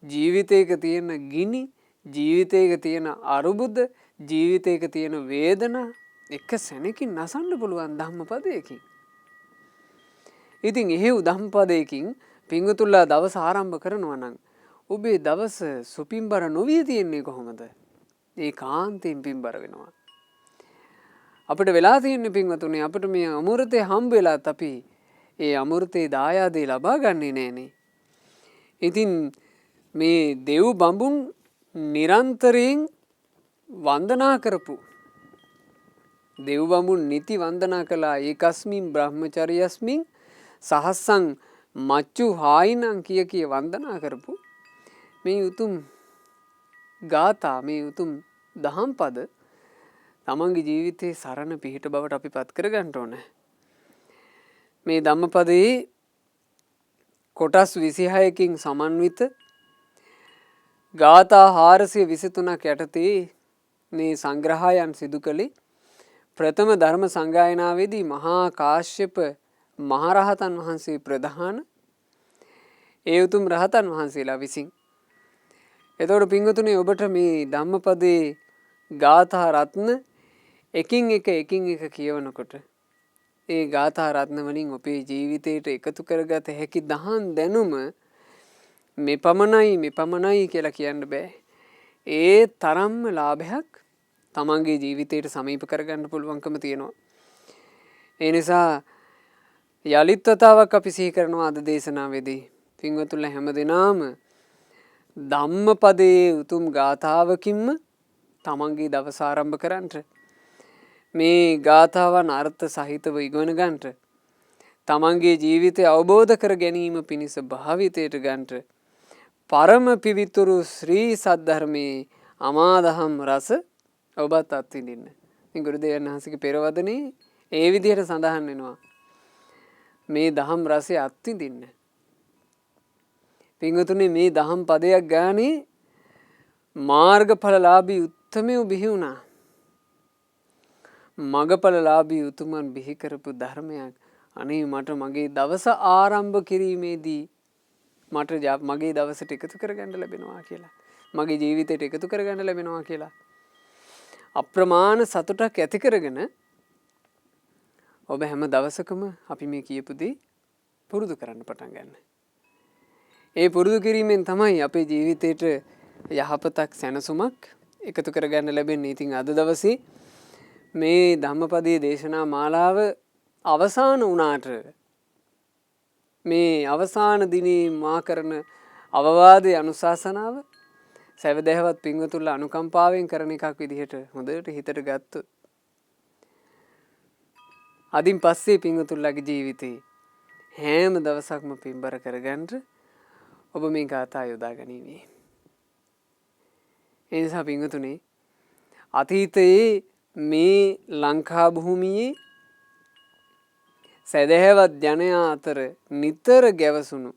S1: ජීවිතයක තියෙන ගිනි, ජීවිතයක තියෙන අරුබුද, ජීවිතයක තියෙන වේදනා, එක සැනකින් නසන්න පුළුවන් ධම්මපදයකින්. ඉතින් එහෙව් ධම්මපදයකින් පිංගුතුල්ලා දවස ආරම්භ කරනවා නම් ඔබේ දවස සුපින්බර නොවී තියෙන්නේ කොහොමද? ඒ කාන්තෙන් පින්බර වෙනවා. අපිට වෙලා තියෙන්නේ පින්වතුනි අපිට මේ අමෘතේ හම්බ වෙලාත් අපි ඒ අමෘතේ දායාදේ ලබා ගන්නේ නෑනේ. ඉතින් මේ දෙව් බඹුන් නිරන්තරයෙන් වන්දනා කරපු දෙව් බඹුන් නිති වන්දනා කළා ඒකස්මින් බ්‍රහ්මචර්යස්මින් සහස්සං මච්චු හායිනං කිය වන්දනා කරපු මේ උතුම් ගාථා මේ උතුම් දහම් පද තමන්ගේ ජීවිතයේ සරණ පිහිට බවට අපි පත් කරගන්න ඕනේ. මේ ධම්මපදයේ කොටස් 26කින් සමන්විත ගාථා 423ක් යටතේ මේ සංග්‍රහයන් සිදු කළේ ප්‍රථම ධර්ම සංගායනාවේදී මහා කාශ්‍යප මහරහතන් වහන්සේ ප්‍රධාන ඒ උතුම් රහතන් වහන්සේලා විසින්. එතකොට පින්වතුනි ඔබට මේ ධම්මපදයේ ගාථා රත්න එකින් එක කියවනකොට ඒ ගාථා රත්න වලින් ඔබේ ජීවිතයට එකතු කරගත හැකි දහම් දැනුම මෙපමණයි කියලා කියන්න බෑ. ඒ තරම්ම ලාභයක් තමන්ගේ ජීවිතයට සමීප කරගන්න පුළුවන්කම තියෙනවා. ඒ නිසා යලිත් වතාවක් අපි සිහි කරනවා අද දේශනාවේදී පින්වතුන්ලා හැමදෙනාම ධම්මපදයේ උතුම් ගාථාවකින්ම තමන්ගේ දවස ආරම්භ කරන්නට මේ ගාථාවන් අර්ථ සහිතව ඉගෙන ගන්නට තමන්ගේ ජීවිතය අවබෝධ කර ගැනීම පිණිස භාවිතයට ගන්නට පරම පිවිතුරු ශ්‍රී සද්ධර්මයේ අමාදහම් රස ඔබත් අත්විඳින්න. මේ ගුරුදේවයන් වහන්සේගේ පෙරවදනේ ඒ විදිහට සඳහන් වෙනවා. මේ දහම් රසය අත්විඳින්න. පින්වතුනි මේ දහම් පදයක් ගානේ මාර්ගඵලලාභී උත්තමයෝ බිහි වුණා. මගඵලලාභී උතුමන් බිහි කරපු ධර්මයක්. අනේ මට මගේ දවස ආරම්භ කිරීමේදී මට මගේ දවසට එකතු කරගන්න ලැබෙනවා කියලා. මගේ ජීවිතයට එකතු කරගන්න ලැබෙනවා කියලා. අප්‍රමාණ සතුටක් ඇති කරගෙන ඔබ හැම දවසකම අපි මේ කියපු දේ පුරුදු කරන්න පටන් ගන්න. ඒ පුරුදු කිරීමෙන් තමයි අපේ ජීවිතේට යහපතක් සැනසුමක් එකතු කරගන්න ලැබෙන්නේ. ඉතින් අද දවසේ මේ ධම්මපදයේ දේශනා මාලාව අවසන් වුණාට මේ අවසාන දිනේ මා කරන අවවාදයේ අනුශාසනාව සැවදැහවත් පින්වතුන්ලා අනුකම්පාවෙන් කරන එකක් විදිහට හොඳට හිතට ගත්තොත් අදින් පස්සේ පින්වතුන්ලාගේ ජීවිතේ හැම දවසක්ම පින්බර කරගන්න ඔබ මේ ගාථා යොදා ගනිමි. ඒ නිසා පින්වතුනි අතීතයේ මේ ලංකා භූමියේ සදහැවත් ජනයා අතර නිතර ගැවසුණු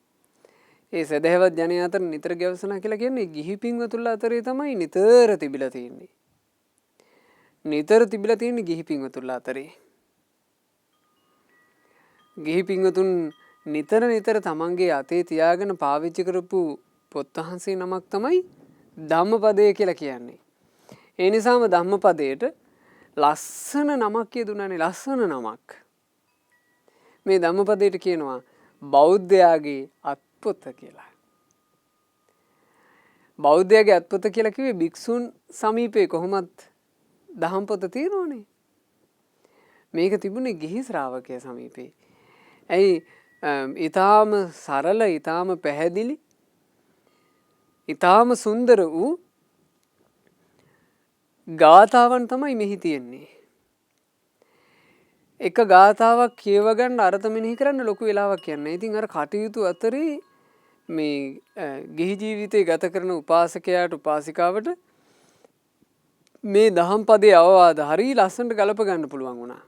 S1: ඒ සදහැවත් ජනයා අතර නිතර ගැවසුණා කියලා කියන්නේ ගිහි පින්වතුන්ලා අතරේ තමයි නිතර තිබිලා තියෙන්නේ. නිතර තිබිලා තියෙන්නේ ගිහි පින්වතුන්ලා අතරේ. ගිහි පින්වතුන් නිතර තමන්ගේ අතේ තියාගෙන පාවිච්චි කරපු පොත් වහන්සේ නමක් තමයි ධම්මපදය කියලා කියන්නේ. ඒ නිසාම ධම්මපදයට ලස්සන නමක් යෙදුණානේ. ලස්සන නමක්. මේ ධම්මපදයට කියනවා බෞද්ධයාගේ අත්පොත කියලා. බෞද්ධයාගේ අත්පොත කියලා කිව්වේ භික්ෂුන් සමීපේ කොහොමත් දහම් පොත තියෙනවනේ. මේක තිබුණේ ගිහි ශ්‍රාවකයා සමීපේ. ඇයි ඊටාම සරල, ඊටාම පැහැදිලි, ඊටාම සුන්දර වූ ගාථාවන් තමයි මෙහි තියෙන්නේ. එක ගාථාවක් කියව ගන්න අර්ථ මෙනෙහි කරන්න ලොකු වෙලාවක් යන්නේ. ඉතින් අර කටයුතු අතරේ මේ ගිහි ජීවිතේ ගත කරන උපාසකයාට උපාසිකාවට මේ දහම් පදේ අවවාද හරි ලස්සනට ගලප ගන්න පුළුවන් වුණා.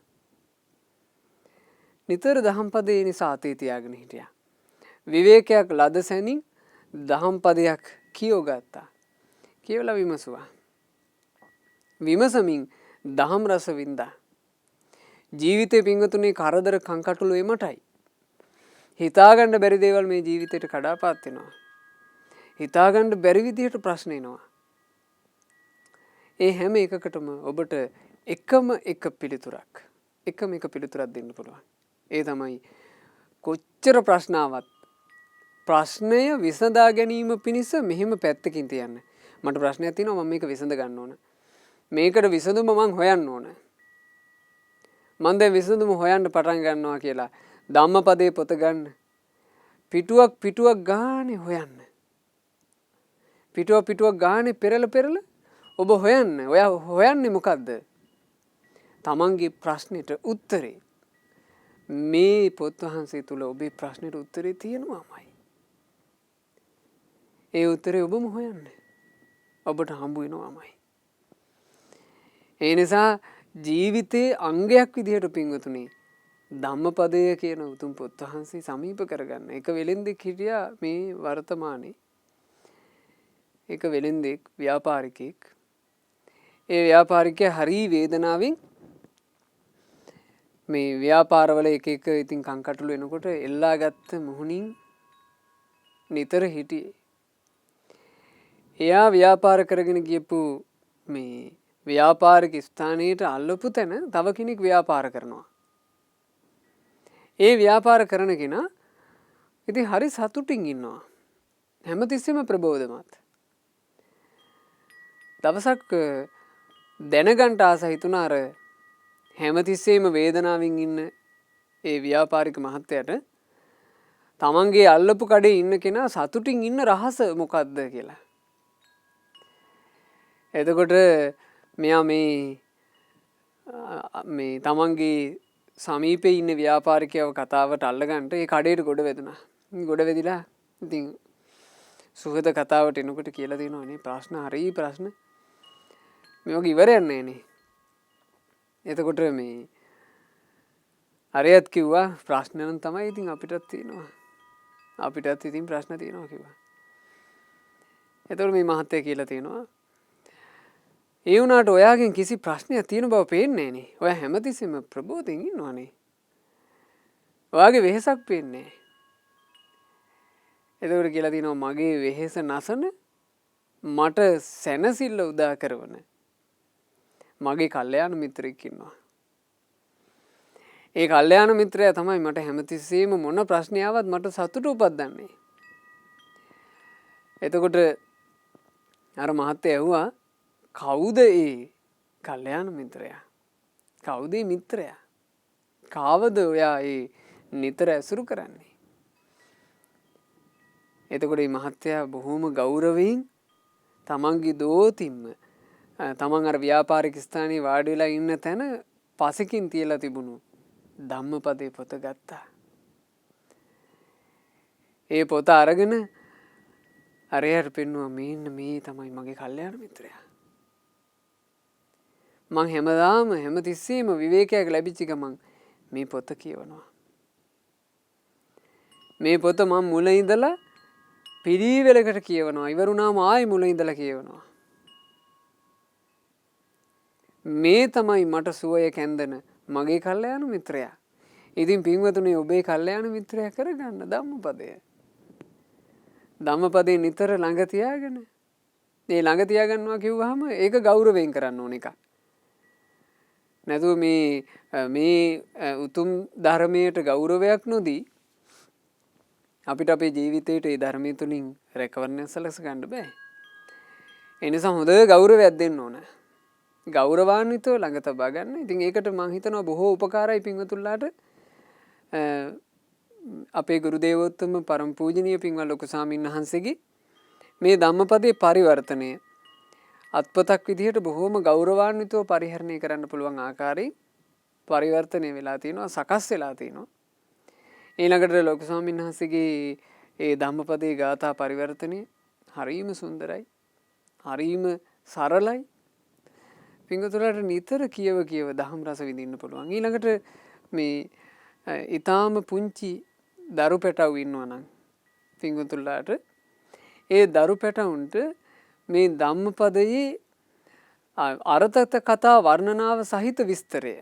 S1: නිතර දහම් පදේ නිසා අතේ තියාගෙන හිටියා. විවේකයක් ලද සැනින් දහම් පදයක් කියවගත්තා. කියවලා විමසුවා. විමසමින් දහම් රස වින්දා. ජීවිතේ පින්වතුනේ කරදර කංකටොළු එමටයි. හිතාගන්න බැරි දේවල් මේ ජීවිතේට කඩාපාත් වෙනවා. හිතාගන්න බැරි විදිහට ප්‍රශ්න එනවා. ඒ හැම එකකටම ඔබට එකම එක පිළිතුරක් දෙන්න පුළුවන්. ඒ තමයි කොච්චර ප්‍රශ්නාවත් ප්‍රශ්නය විසඳා ගැනීම පිණිස මෙහෙම පැත්තකින් තියන්න. මට ප්‍රශ්නයක් තියෙනවා මම මේක විසඳ ගන්න ඕන. මේකට විසඳුම මං හොයන්න ඕන. මන් දැන් විසඳුම හොයන්න පටන් ගන්නවා කියලා ධම්මපදයේ පොත ගන්න. පිටුවක් ගානේ හොයන්න. පිටුවක් ගානේ පෙරල ඔබ හොයන්න. ඔයා හොයන්නේ මොකද්ද? තමන්ගේ ප්‍රශ්නෙට උත්තරේ. මේ පොත් වහන්සේ තුල ඔබේ ප්‍රශ්නෙට උත්තරේ තියෙනවාමයි. ඒ උත්තරේ ඔබම හොයන්න. ඔබට හම්බ වෙනවාමයි. ඒ නිසා ජීවිතයේ අංගයක් විදිහට පින්වතුනි ධම්මපදය කියන උතුම් පොත් වහන්සේ සමීප කරගන්න. එක වෙලෙන්දෙක් හිටියා මේ වර්තමානයේ. එක වෙලෙන්දෙක් ව්‍යාපාරිකයෙක්. ඒ ව්‍යාපාරිකයා හරි වේදනාවෙන් මේ ව්‍යාපාරවල එක ඉතින් කංකටොළු එනකොට එල්ලාගත්ත මුහුණින් නිතර හිටියේ. එයා ව්‍යාපාර කරගෙන ගියපු මේ ව්‍යාපාරික ස්ථානයට අල්ලපු තැන තව කෙනෙක් ව්‍යාපාර කරනවා. ඒ ව්‍යාපාර කරන කෙනා ඉතින් හරි සතුටින් ඉන්නවා. හැමතිස්සෙම ප්‍රබෝධමත්. දවසක් දැනගන්න ආස හිතුණා අර හැමතිස්සෙම වේදනාවෙන් ඉන්න ඒ ව්‍යාපාරික මහත්තයාට තමන්ගේ අල්ලපු කඩේ ඉන්න කෙනා සතුටින් ඉන්න රහස මොකක්ද කියලා. එතකොට මෙයා මේ තමන්ගේ සමීපේ ඉන්න ව්‍යාපාරිකයව කතාවට අල්ලගන්න ඒ කඩේට ගොඩ වැදුනා. ගොඩ වැදිලා ඉතින් සුහද කතාවට එනකොට කියලා තියෙනවා නේ ප්‍රශ්න හරි ප්‍රශ්න. මේ වගේ ඉවරයක් නෑනේ. එතකොට මේ හරියත් කිව්වා ප්‍රශ්න නම් තමයි ඉතින් අපිටත් තියෙනවා. අපිටත් ඉතින් ප්‍රශ්න තියෙනවා කිව්වා. එතකොට මේ මහත්තයා කියලා තියෙනවා ඒ වුණාට ඔයාගෙන් කිසි ප්‍රශ්නයක් තියෙන බව පේන්නේ නෑනේ. ඔයා හැමතිස්සෙම ප්‍රබෝධයෙන් ඉන්නවනේ. ඔයාගේ වෙහෙසක් පේන්නේ නෑ. එතකොට කියලා තියෙනවා මගේ වෙහෙස නසන මට සැනසෙල්ල උදා කරවන මගේ කල්යාණ මිත්‍රෙක් ඉන්නවා. ඒ කල්යාණ මිත්‍රයා තමයි මට හැමතිස්සෙම මොන ප්‍රශ්නයවත් මට සතුට උපද්දන්නේ. එතකොට අර මහත්තයා ඇහුවා කවුද ඒ කල්යාණ මිත්‍රයා? කවුද ඒ මිත්‍රයා? කාවද ඔයා ඒ නිතර ඇසුරු කරන්නේ? එතකොට මේ මහත්තයා බොහොම ගෞරවයෙන් තමන්ගේ දෝතින්ම තමන් අර ව්‍යාපාරික ස්ථානයේ වාඩි වෙලා ඉන්න තැන පසකින් තියලා තිබුණු ධම්මපදයේ පොත ගත්තා. ඒ පොත අරගෙන අරයට පෙන්නුවා මේන්න මේ තමයි මගේ කල්යාණ මිත්‍රයා. මං හැමදාම හැමතිස්සෙම විවේකයක් ලැබිච්ච ගමන් මේ පොත කියවනවා. මේ පොත මම මුල ඉඳලා පිළිවෙලකට කියවනවා. ඉවරුණාම ආයි මුල ඉඳලා කියවනවා. මේ තමයි මට සුවය කැන්දන මගේ කල්යාණ මිත්‍රයා. ඉතින් පින්වතුනි ඔබේ කල්යාණ මිත්‍රයා කරගන්න ධම්මපදය. ධම්මපදේ නිතර ළඟ තියාගෙන ඒ ළඟ තියාගන්නවා කිව්වහම ඒක ගෞරවයෙන් කරන්න ඕන එකක්. නැතුව මේ උතුම් ධර්මයට ගෞරවයක් නොදී අපිට අපේ ජීවිතයට ඒ ධර්මය තුලින් රැකවරණය සලස ගන්න බෑ. ඒ නිසා හොඳ ගෞරවයක් දෙන්න ඕන. ගෞරවාන්විතව ළඟ තබා ගන්න. ඉතින් ඒකට මම හිතනවා බොහෝ උපකාරයි පින්වතුන්ලාට. අපේ ගුරු දේවෝත්තම පරම පූජනීය පින්වත් ලොකු ස්වාමීන් වහන්සේගේ මේ ධම්මපදයේ පරිවර්තනය අත්පතක් විදිහට බොහෝම ගෞරවාන්විතව පරිහරණය කරන්න පුළුවන් ආකාරයෙන් පරිවර්තනය වෙලා තියෙනවා, සකස් වෙලා තියෙනවා. ඊළඟට ලොකු ස්වාමීන් වහන්සේගේ ඒ ධම්මපදයේ ගාථා පරිවර්තනය හරීම සුන්දරයි. හරීම සරලයි. පින්වතුන්ලාට නිතර කියව දහම් රස විඳින්න පුළුවන්. ඊළඟට මේ ඊටාම පුංචි දරු පැටවු ඉන්නවා නම් පින්වතුන්ලාට ඒ දරු පැටවුන්ට මේ ධම්මපදයේ අර්ථ කතා වර්ණනාව සහිත විස්තරය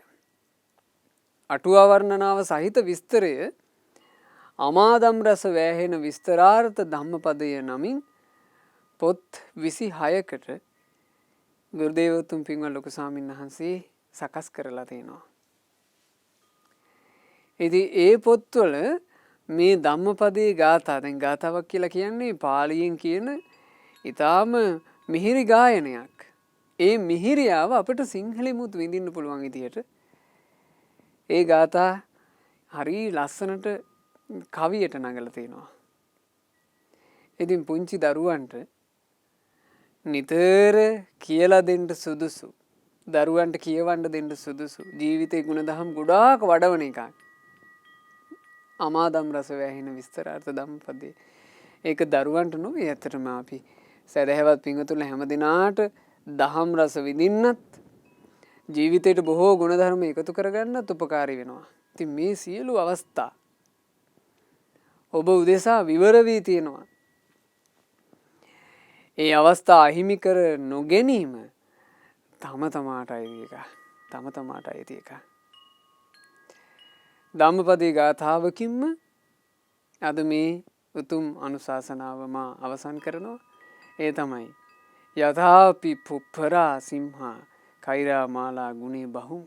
S1: අටුවා වර්ණනාව සහිත විස්තරය අමාදම් රස වෑහෙන විස්තරාර්ථ ධම්මපදය නමින් පොත් 26කට ගුරුදේවතුන් පින්වත් ලොකු ස්වාමීන් වහන්සේ සකස් කරලා තියෙනවා. ඉතින් ඒ පොත්වල මේ ධම්මපදයේ ගාථා දැන් ගාථාවක් කියලා කියන්නේ පාලියෙන් කියන ඊටාම මිහිරි ගායනයක්. ඒ මිහිරියාව අපිට සිංහලෙමුත් විඳින්න පුළුවන් විදියට ඒ ගාථා හරි ලස්සනට කවියට නගලා තිනවා. ඉතින් පුංචි දරුවන්ට නිතර කියලා දෙන්න සුදුසු. දරුවන්ට කියවන්න දෙන්න සුදුසු. ජීවිතේ ගුණධම් ගොඩාක් වඩවන එකක්. අමාදම් රස වැහෙන විස්තරාර්ථ ධම්මපදේ. ඒක දරුවන්ට නොවේ ඇත්තටම අපි සදහැවත් පිංගුතුල හැම දිනාට දහම් රස විඳින්නත් ජීවිතේට බොහෝ ගුණධර්ම එකතු කරගන්නත් උපකාරී වෙනවා. ඉතින් මේ සියලු අවස්ථා ඔබ උදෙසා විවර වී තියෙනවා. ඒ අවස්ථා අහිමි කර නොගැනීම තම තමාට අයිති එක. තම තමාට අයිති එක. ධම්මපදයේ ගාථාවකින්ම අද මේ උතුම් අනුශාසනාව මා අවසන් කරනවා. ඒ තමයි යථාපි පුප්පරා සිම්හා කෛරා මාලා ගුණේ බහුම්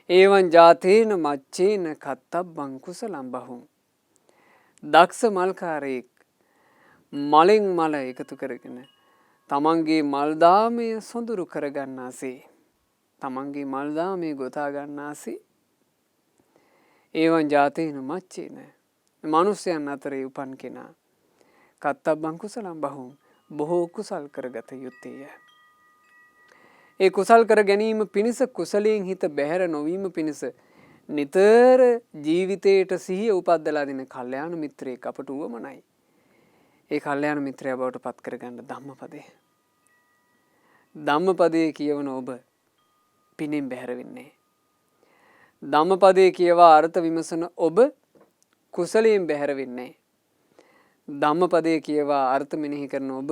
S1: ඒවං ජාතේන මච්චේන කත්තබ්බං කුසලම් බහුම්. දක්ෂ මල්කාරයෙක් මලෙන් මල එකතු කරගෙන තමන්ගේ මල්දාමය සොඳුරු කරගන්නාසේ තමන්ගේ මල්දාමය ගොතා ගන්නාසේ ඒවන් ජාතේන මච්චේන මනුෂ්‍යයන් අතරේ උපන් කෙනා කත්තබ්බං කුසලම් බහුම් බොහෝ කුසල් කරගත යුත්තේය. ඒ කුසල් කර ගැනීම පිණිස කුසලයෙන් හිත බැහැර නොවීම පිණිස නිතර ජීවිතයට සිහිය උපද්දලා දෙන කල්යාණ මිත්‍රයෙක් අපට උවමනයි. ඒ කල්යාණ මිත්‍රයා බවට පත් කරගන්න ධම්මපදය. ධම්මපදයේ කියවන ඔබ පිනෙන් බැහැර වෙන්නේ. ධම්මපදයේ කියවා අර්ථ විමසන ඔබ කුසලයෙන් බැහැර වෙන්නේ. ධම්මපදයේ කියවා අර්ථ මෙනෙහි කරන ඔබ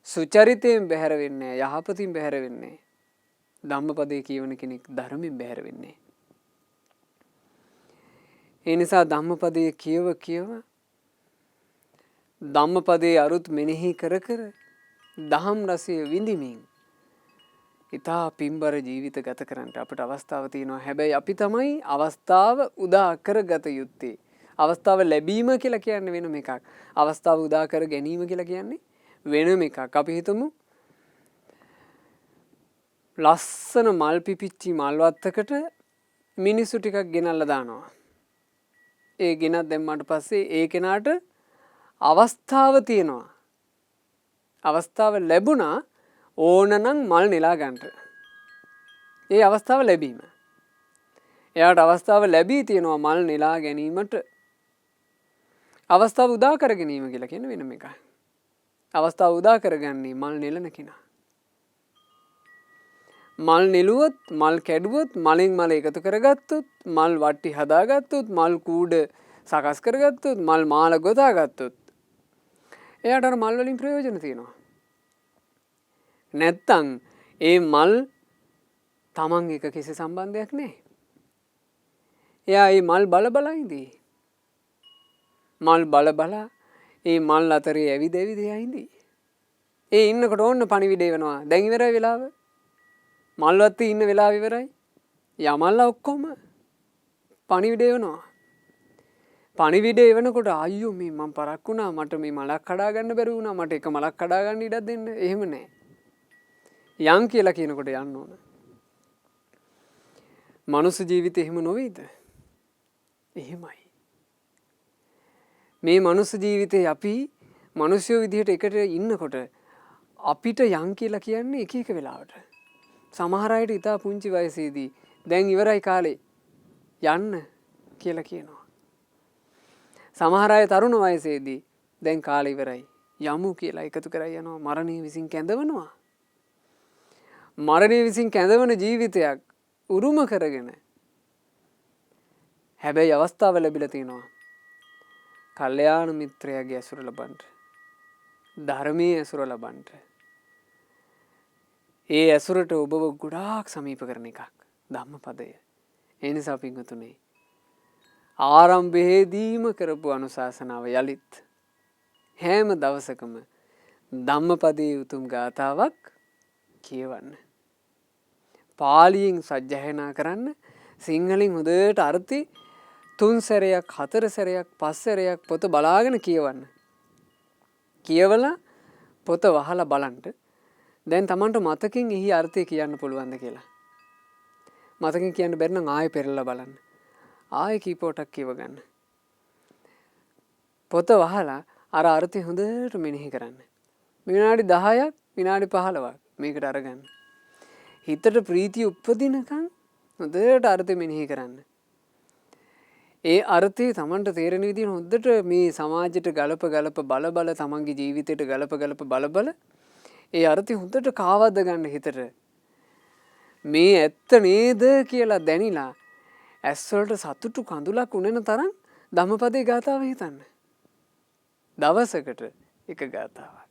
S1: සුචරිතයෙන් බැහැර වෙන්නේ. යහපතින් බැහැර වෙන්නේ. ධම්මපදයේ කියවන කෙනෙක් ධර්මයෙන් බැහැර වෙන්නේ. ඒ නිසා ධම්මපදයේ කියව ධම්මපදයේ අරුත් මෙනෙහි කර දහම් රසය විඳිමින් ඉතා පින්බර ජීවිත ගත කරන්නට අපට අවස්ථාව තියෙනවා. හැබැයි අපි තමයි අවස්ථාව උදා කරගත යුත්තේ. අවස්ථාව ලැබීම කියලා කියන්නේ වෙනම එකක්. අවස්ථාව උදා කර ගැනීම කියලා කියන්නේ වෙනම එකක්. අපි හිතමු ලස්සන මල් පිපිච්චි මල් වත්තකට මිනිස්සු ටිකක් ගෙනල්ලා දානවා. ඒ ගෙනත් දැම්මට පස්සේ ඒ කෙනාට අවස්ථාව තියෙනවා. අවස්ථාව ලැබුණා ඕනනම් මල් නෙලා ගන්නට. ඒ අවස්ථාව ලැබීම. එයාට අවස්ථාව ලැබී තියෙනවා මල් නෙලා ගැනීමට. අවස්ථාව උදා කර ගැනීම කියලා කියන වෙනම එකයි. අවස්ථාව උදා කරගන්නේ මල් නෙලන කෙනා. මල් නෙළුවොත් මල් කැඩුවොත් මලෙන් මල එකතු කරගත්තොත් මල් වට්ටි හදාගත්තොත් මල් කූඩ සකස් කරගත්තොත් මල් මාල ගොතාගත්තොත් එයාට අර මල් වලින් ප්‍රයෝජන තියෙනවා. නැත්තම් ඒ මල් තමන් එක කිසි සම්බන්ධයක් නැහැ. එයා ඒ මල් බල බල ඉඳී. මල් බල බල ඒ මල් අතරේ ඇවිද ඉඳී. ඒ ඉන්නකොට ඕන්න පණිවිඩය වෙනවා. දැන් ඉවරයි වෙලාව. මල්වත්තේ ඉන්න වෙලාව ඉවරයි. යමල්ලා ඔක්කොම පණිවිඩය වෙනවා. පණිවිඩය වෙනකොට අයියෝ මේ මම පරක් වුණා. මට මේ මලක් කඩා ගන්න බැරි වුණා. මට එක මලක් කඩා ගන්න ඉඩක් දෙන්න. එහෙම නැහැ. යන් කියලා කියනකොට යන්න ඕන. මනුස්ස ජීවිතේ එහෙම නොවේද? එහෙමයි. මේ මනුස්ස ජීවිතේ අපි මිනිස්සු විදිහට එකට ඉන්නකොට අපිට යන් කියලා කියන්නේ එක එක වෙලාවට. සමහර අයට ඉතා පුංචි වයසේදී දැන් ඉවරයි කාලේ යන්න කියලා කියනවා. සමහර අය තරුණ වයසේදී දැන් කාලේ ඉවරයි යමු කියලා එකතු කරයි යනවා. මරණය විසින් කැඳවනවා. මරණය විසින් කැඳවන ජීවිතයක් උරුම කරගෙන හැබැයි අවස්ථාව ලැබිලා තියෙනවා. කල්යාණ මිත්‍රයාගේ ඇසුර ලබන්න. ධර්මයේ ඇසුර ලබන්න. ඒ ඇසුරට ඔබව ගොඩාක් සමීප කරන එකක් ධම්මපදය. ඒ නිසා පින්වතුනි ආරම්භයේදීම කරපු අනුශාසනාව යලිත් හැම දවසකම ධම්මපදයේ උතුම් ගාථාවක් කියවන්න. පාලියෙන් සජ්ජායනා කරන්න. සිංහලෙන් හොඳට අර්ථي 3 සැරයක් 4 සැරයක් 5 සැරයක් පොත බලාගෙන කියවන්න. කියවලා පොත වහලා බලන්න. දැන් Tamanට මතකින් එහි අර්ථය කියන්න පුළුවන්ද කියලා. මතකින් කියන්න බැරි නම් ආයෙ පෙරලා බලන්න. ආයෙ කීපොටක් කියව ගන්න. පොත වහලා අර අර්ථය හොඳට මෙනෙහි කරන්න. විනාඩි 10ක් විනාඩි 15ක් මේකට අරගන්න. හිතට ප්‍රීතිය උපදිනකන් හොඳට අර්ථය මෙනෙහි කරන්න. ඒ අර්ථය Tamanට තේරෙන විදිහට හොඳට මේ සමාජයට ගලප බල තමන්ගේ ජීවිතයට ගලප බල ඒ අර්ථය හොඳට කාවද්ද ගන්න හිතට. මේ ඇත්ත නේද කියලා දැනිලා ඇස් වලට සතුටු කඳුලක් උනන තරම් ධම්මපදයේ ගාථාව හිතන්න. දවසකට එක ගාථාවක්.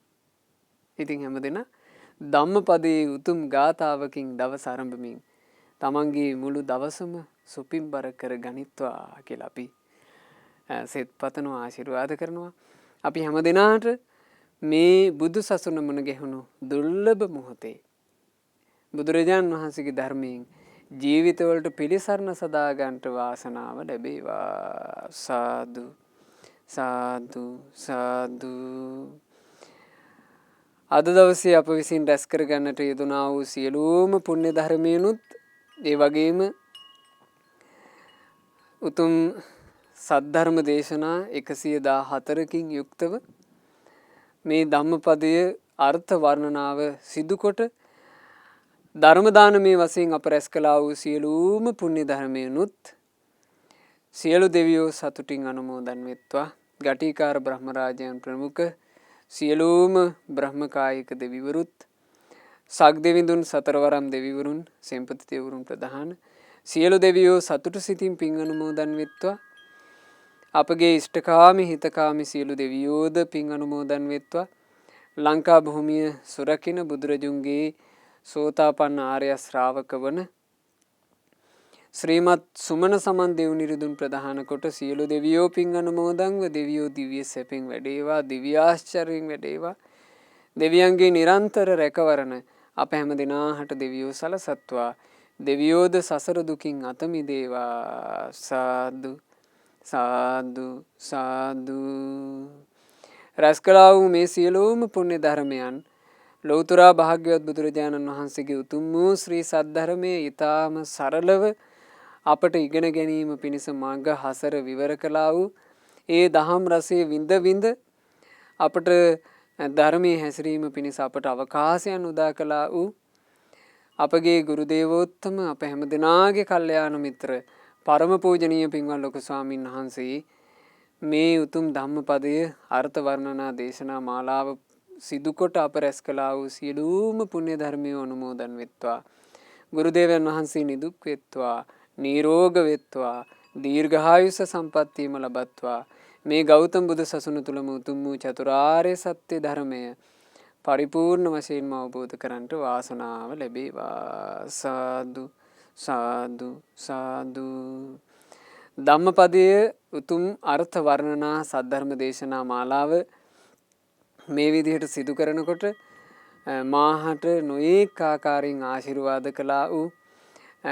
S1: ඉතින් හැමදෙනා ධම්මපදයේ උතුම් ගාථාවකින් දවස ආරම්භමින් තමන්ගේ මුළු දවසම සුපින්බර කර ගනිත්වා කියලා අපි සෙත් පතනවා ආශිර්වාද කරනවා. අපි හැමදෙනාට මේ බුදු සසුන මුණ ගැහුණු දුර්ලභ මොහොතේ බුදුරජාණන් වහන්සේගේ ධර්මයෙන් ජීවිතවලට පිළිසරණ සදා ගන්නට වාසනාව ලැබේවා. සාදු සාදු සාදු. අද දවසේ අප විසින් රැස් කර ගන්නට යෙදුනා වූ සියලුම පුණ්‍ය ධර්මයනුත් ඒ වගේම උතුම් සද්ධර්ම දේශනා 114කින් යුක්තව මේ ධම්මපදය අර්ථ වර්ණනාව සිදුකොට ධර්ම දානමේ වශයෙන් අප රැස් කළා වූ සියලුම පුණ්‍ය ධර්මයනුත් සියලු දෙවියෝ සතුටින් අනුමෝදන් වෙත්වා. ගටිකාර බ්‍රහ්ම රාජයන් ප්‍රමුඛ සියලුම බ්‍රහ්මකායික දෙවිවරුත් සග්දෙවිඳුන් සතරවරම් දෙවිවරුන් සෙන්පති දෙවිවරුන් ප්‍රධාන සියලු දෙවියෝ සතුටු සිතින් පින් අනුමෝදන් වෙත්වා. අපගේ ඉෂ්ඨකාමී හිතකාමී සියලු දෙවියෝද පින් අනුමෝදන් වෙත්වා. ලංකා භූමිය සුරකින බුදුරජුන්ගේ සෝතාපන්න ආර්ය ශ්‍රාවක වන ශ්‍රීමත් සුමන සමන් දෙව් නිරිඳුන් ප්‍රධාන කොට සියලු දෙවියෝ පින් අනුමෝදන්ව දෙවියෝ දිව්‍ය සැපෙන් වැඩේවා. දිව්‍ය ආශ්චර්යයෙන් වැඩේවා. දෙවියන්ගේ නිරන්තර රැකවරණ අප හැම දෙනාහට දෙවියෝ සලසත්වා. දෙවියෝද සසර දුකින් අත මිදේවා. සාදු සාදු සාදු. රැස් කළා වූ මේ සියලුම පුණ්‍ය ධර්මයන් ලෞතර භාග්‍යවත් බුදුරජාණන් වහන්සේගේ උතුම් වූ ශ්‍රී සද්ධර්මයේ ඊටාම සරලව අපට ඉගෙන ගැනීම පිණිස මාර්ග හසර විවර කළා වූ ඒ දහම් රසයේ විඳ විඳ අපට ධර්මයේ හැසිරීම පිණිස අපට අවකාශයන් උදා කළා වූ අපගේ ගුරු දේවෝත්තම අප හැම දෙනාගේ කල්යාණ මිත්‍ර පරම පූජනීය පින්වත් ලොකු ස්වාමීන් වහන්සේ මේ උතුම් ධම්මපදය අර්ථ වර්ණනා දේශනා මාලාව සිදුකොට අප රැස් කළා වූ සියලුම පුණ්‍ය ධර්මයෝ අනුමෝදන් වෙත්වා. ගුරු දේවයන් වහන්සේ නිදුක් වෙත්වා. නිරෝග වෙත්වා. දීර්ඝායුෂ සම්පන්නියම ලබත්වා. මේ ගෞතම බුදු සසුන තුලම උතුම් වූ චතුරාර්ය සත්‍ය ධර්මය පරිපූර්ණ වශයෙන්ම අවබෝධ කරගන්නට වාසනාව ලැබේවා. සාදු සාදු සාදු. ධම්මපදයේ උතුම් අර්ථ වර්ණනා සද්ධර්ම දේශනා මාලාව මේ විදිහට සිදු කරනකොට මාහට නොඑක ආකාරයෙන් ආශිර්වාද කළා වූ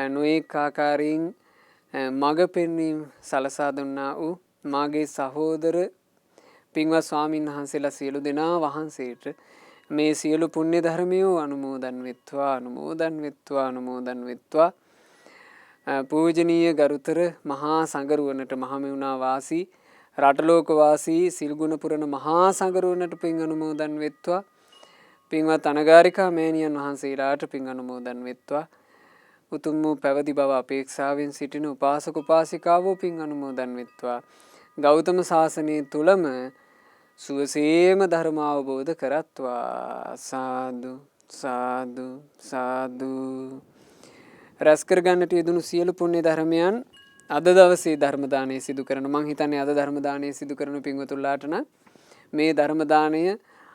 S1: නොඑක ආකාරයෙන් මඟ පෙන්වීම සලසා දුන්නා වූ මාගේ සහෝදර පින්වත් ස්වාමීන් වහන්සේලා සියලු දෙනා වහන්සේට මේ සියලු පුණ්‍ය ධර්මයෝ අනුමෝදන් වෙත්වා. අනුමෝදන් වෙත්වා. අනුමෝදන් වෙත්වා. පූජනීය ගරුතර මහා සංඝරුවනට මහමෙවුනා වාසී රටලෝක වාසී සිල්ගුණ පුරන මහා සංඝරුවනට පින් අනුමෝදන් වෙත්වා. පින්වත් අනගාരികා මෑණියන් වහන්සේලාට පින් අනුමෝදන් වෙත්වා. උතුම් වූ පැවති බව අපේක්ෂාවෙන් සිටින උපාසක උපාසිකාවෝ පින් අනුමෝදන් වෙත්වා. ගෞතම සාසනය තුලම සුවසේම ධර්ම අවබෝධ කරත්වා. සාදු සාදු සාදු. රැස් කර ගන්නට යෙදුණු සියලු පුණ්‍ය ධර්මයන් අද දවසේ ධර්ම දානය සිදු කරන මං හිතන්නේ අද ධර්ම දානය සිදු කරන පින්වතුන්ලාට නම් මේ ධර්ම දානය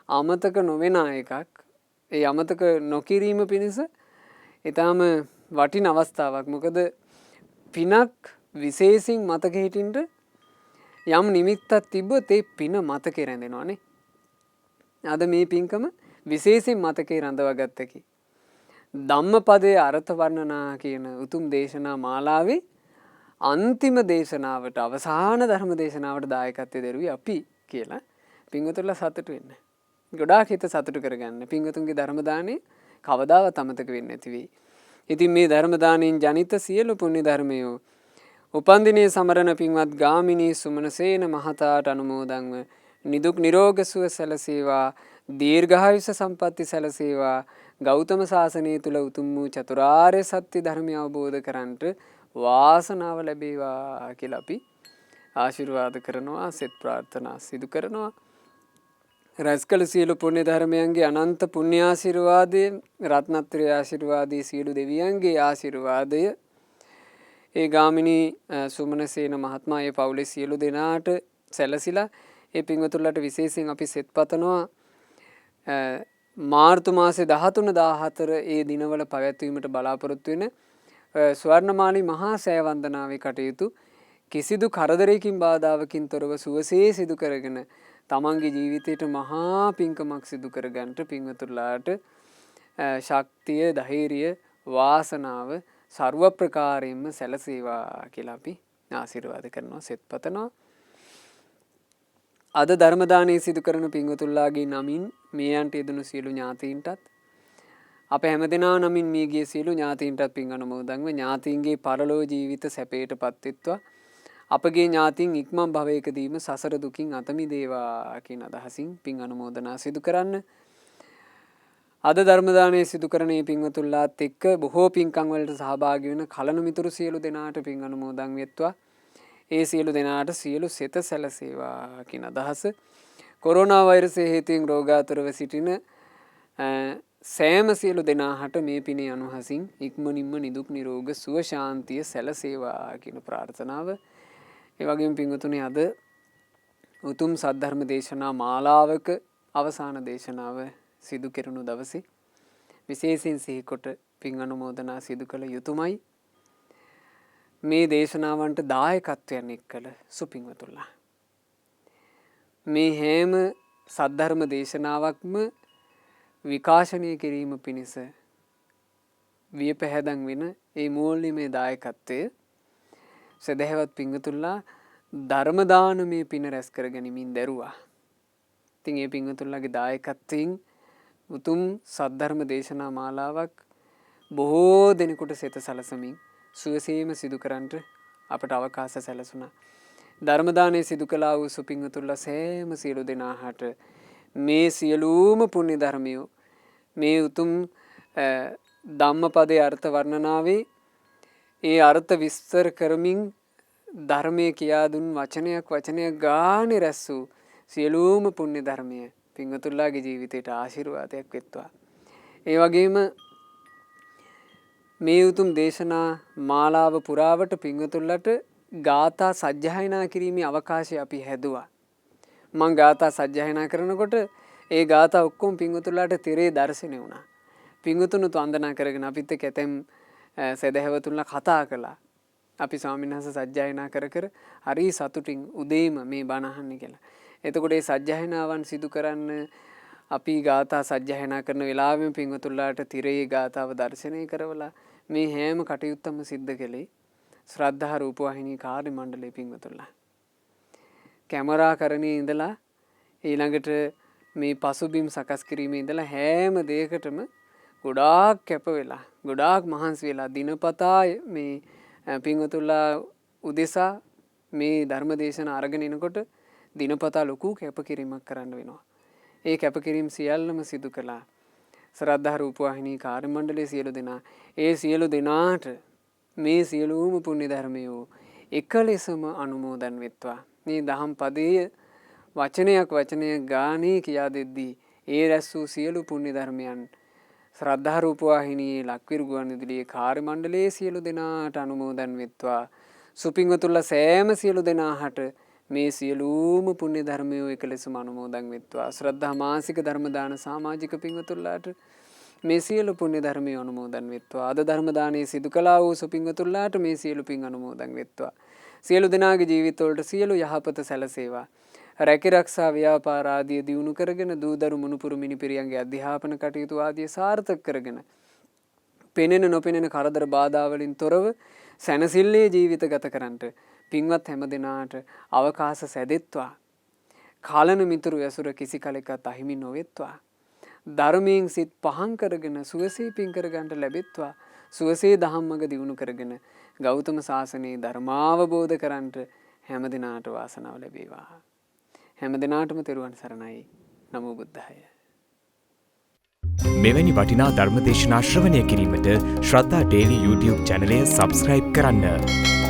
S1: අමතක නොවන එකක්. ඒ අමතක නොකිරීම පිණිස ඊටාම වටින අවස්ථාවක්. මොකද පිනක් විශේෂයෙන් මතක හිටින්න යම් නිමිත්තක් තිබ්බොත් ඒ පින මතකේ රැඳෙනවානේ. අද මේ පින්කම විශේෂයෙන් මතකේ රඳවා ගත්තකි. ධම්මපදයේ අර්ථ වර්ණනා කියන උතුම් දේශනා මාලාවේ අන්තිම දේශනාවට අවසාන ධර්ම දේශනාවට දායකත්වයේ දරුවේ අපි කියලා පින්වතුන්ලා සතුටු වෙන්න. ගොඩාක් හිත සතුටු කරගන්න. පින්වතුන්ගේ ධර්ම දාණය කවදාවත් අමතක වෙන්නේ නැති වෙයි. ඉතින් මේ ධර්ම දාණයෙන් ජනිත සියලු පුණ්‍ය ධර්මයෝ උපන්දිනේ සමරන පින්වත් ගාමිණී සුමනසේන මහතාට අනුමෝදන්ව නිදුක් නිරෝග සුව සැලසේවා, දීර්ඝායුෂ සම්පatti සැලසේවා, ගෞතම සාසනය තුල උතුම් වූ චතුරාර්ය සත්‍ය ධර්මය අවබෝධ කරන්ට වාසනාව ලැබේවා කියලා අපි ආශිර්වාද කරනවා, සෙත් ප්‍රාර්ථනා සිදු කරනවා. රැස්කල සියලු පුණ්‍ය ධර්මයන්ගේ අනන්ත පුණ්‍ය ආශිර්වාදය, රත්නත්‍රය ආශිර්වාදී සියලු දෙවියන්ගේ ආශිර්වාදය ඒ ගාමිණී සුමනසේන මහත්මයා ඒ පවුලේ සියලු දෙනාට සැලසිලා ඒ පින්වතුන්ලට විශේෂයෙන් අපි සෙත් පතනවා. මාර්තු මාසේ 13 14 ඒ දිනවල පැවැත්වීමට බලාපොරොත්තු වෙන ස්වර්ණමාලී මහා සෑ වන්දනාවේ කටයුතු කිසිදු කරදරයකින් බාධාවකින් තොරව සුවසේ සිදු කරගෙන තමන්ගේ ජීවිතයට මහා පින්කමක් සිදු කරගන්නට පින්වතුන්ලාට ශක්තිය, ධෛර්යය, වාසනාව ਸਰව ප්‍රකාරයෙන්ම සැලසේවා කියලා අපි ආශිර්වාද කරනවා, සෙත් පතනවා. අද ධර්ම දානය සිදු කරන පින්වතුන්ලාගේ නමින් මේ යන්ට යෙදුණු සියලු ඥාතීන්ටත් අප හැමදෙනා නමින් මේ ගිය සියලු ඥාතීන්ටත් පින් අනුමෝදන්ව ඥාතීන්ගේ පරලෝ ජීවිත සැපයට පත්වෙත්වා. අපගේ ඥාතීන් ඉක්මන් භවයකදීම සසර දුකින් අත මිදේවා කියන අදහසින් පින් අනුමෝදනා සිදු කරන්න. අද ධර්ම දානය සිදු කරන මේ පින්වතුන්ලාත් එක්ක බොහෝ පින්කම් වලට සහභාගී වෙන කලන මිතුරු සියලු දෙනාට පින් අනුමෝදන් වෙත්වා. ඒ සියලු දෙනාට සියලු සෙත සැලසේවා කියන අදහස. කොරෝනා වෛරසය හේතුවෙන් රෝගාතුරව සිටින සෑම සියලු දෙනාට මේ පිනේ අනුහසින් ඉක්මනින්ම නිදුක් නිරෝග සුව ශාන්තිය සැලසේවා කියන ප්‍රාර්ථනාව. ඒ වගේම පින්වතුනි අද උතුම් සද්ධර්ම දේශනා මාලාවක අවසාන දේශනාව සිදු කෙරුණු දවසේ විශේෂයෙන් සිහිකොට පින් අනුමෝදනා සිදු කළ යුතුමයි. මේ දේශනාවන්ට දායකත්වයන් එක්කල සුපින්වතුන්ලා මේ හැම සද්ධර්ම දේශනාවක්ම විකාශනය කිරීම පිණිස වියපැහැදන් වෙන ඒ මූල්‍යමය දායකත්වය සදහැවත් පින්වතුන්ලා ධර්ම දානමය පින රැස් කර ගැනීමෙන් දැරුවා. ඉතින් ඒ පින්වතුන්ලාගේ දායකත්වයෙන් උතුම් සද්ධර්ම දේශනා මාලාවක් බොහෝ දෙනෙකුට සෙත සලසමින් සුවසේම සිදු කරන්නට අපට අවකාශ සැලසුණා. ධර්ම දානය සිදු කළා වූ සුපින්වතුන්ලා සෑම සියලු දෙනාට මේ සියලුම පුණ්‍ය ධර්මයෝ මේ උතුම් ධම්මපදයේ අර්ථ වර්ණනාවේ ඒ අර්ථ විස්තර කරමින් ධර්මයේ කියා දුන් වචනයක් ගානේ රැස් වූ සියලුම පුණ්‍ය ධර්මය පින්වතුන්ලාගේ ජීවිතයට ආශිර්වාදයක් වෙත්වා. ඒ වගේම මේ උතුම් දේශනා මාලාව පුරාවට පින්වතුන්ලට ගාථා සජ්ජායනා කිරීමේ අවකාශය අපි හැදුවා. මම ගාථා සජ්ජායනා කරනකොට ඒ ගාථා ඔක්කොම පින්වතුන්ලාට තිරේ දැర్శණය වුණා. පින්වතුනුත් වන්දනා කරගෙන අපිත් එක්ක ඇතැම් සදහැවතුන්ලා කතා කළා. අපි ස්වාමීන් වහන්සේ සජ්ජායනා කර හරි සතුටින් උදේම මේ බණ අහන්නේ කියලා. එතකොට මේ සජ්ජායනාවන් සිදු කරන්න අපි ගාථා සජ්ජායනා කරන වෙලාවෙම පින්වතුන්ලාට තිරේ ගාථාව දැర్శණය කරවලා මේ හැම කටයුත්තම සිද්ධ කළේ ශ්‍රද්ධා රූපවාහිනී කාර්ය මණ්ඩලයේ පින්වතුන්ලා. කැමරා කරණේ ඉඳලා ඊළඟට මේ පසුබිම් සකස් කිරීමේ ඉඳලා හැම දෙයකටම ගොඩාක් කැප වෙලා ගොඩාක් මහන්සි වෙලා දිනපතා මේ පින්වතුන්ලා උදෙසා මේ ධර්ම දේශන අරගෙන එනකොට දිනපතා ලොකු කැපකිරීමක් කරන්න වෙනවා. ඒ කැපකිරීම සියල්ලම සිදු කළා ශ්‍රද්ධා රූපවාහිනී කාර්ය මණ්ඩලයේ සියලු දෙනා. ඒ සියලු දෙනාට මේ සියලුම පුණ්‍ය ධර්මයෝ එක ලෙසම අනුමෝදන් වෙත්වා. මේ දහම් පදයේ වචනයක් ගානේ කියා දෙද්දී ඒ රැස් වූ සියලු පුණ්‍ය ධර්මයන් ශ්‍රද්ධා රූපවාහිනියේ ලක්විරු ගුවන්විදුලියේ කාර්ය මණ්ඩලයේ සියලු දෙනාට අනුමෝදන් වෙත්වා. සුපින්වතුන්ලා සෑම සියලු දෙනාට මේ සියලුම පුණ්‍ය ධර්මයෝ එක ලෙසම අනුමෝදන් වෙත්වා. ශ්‍රද්ධා මාසික ධර්ම දාන සමාජික පින්වතුන්ලාට මේ සියලු පුණ්‍ය ධර්මයෝ අනුමෝදන් වෙත්වා. අද ධර්ම දානයේ සිදු කළා වූ සුපින්වතුන්ලාට මේ සියලු පින් අනුමෝදන් වෙත්වා. සියලු දෙනාගේ ජීවිතවලට සියලු යහපත සැලසේවා. රැකිරක්ෂා ව්‍යාපාර ආදී දියුණු කරගෙන දූදරු මුණුපුරු මිනිපිරියන්ගේ අධ්‍යාපන කටයුතු ආදී සාර්ථක කරගෙන පෙනෙන නොපෙනෙන කරදර බාධාවලින් තොරව සැනසිල්ලේ ජීවිත ගත කරන්නට පින්වත් හැම දෙනාට අවකාශ සැදෙත්වා. කාලන මිතුරු ඇසුර කිසි කලෙකත් අහිමි නොවෙත්වා. ධර්මයෙන් සිත් පහන් කරගෙන සුවසේ පින් කරගන්නට ලැබෙත්වා. සුවසේ ධම්මග දියුණු කරගෙන ගෞතම සාසනයේ ධර්මාවබෝධ කරන්නට හැම දිනාට වාසනාව ලැබේවා. හැම දිනාටම තෙරුවන් සරණයි. නමෝ බුද්ධාය.
S2: මෙවැනි වටිනා ධර්මදේශනා ශ්‍රවණය කිරීමට ශ්‍රද්ධා ටෙලි YouTube චැනලය සබ්ස්ක්‍රයිබ් කරන්න.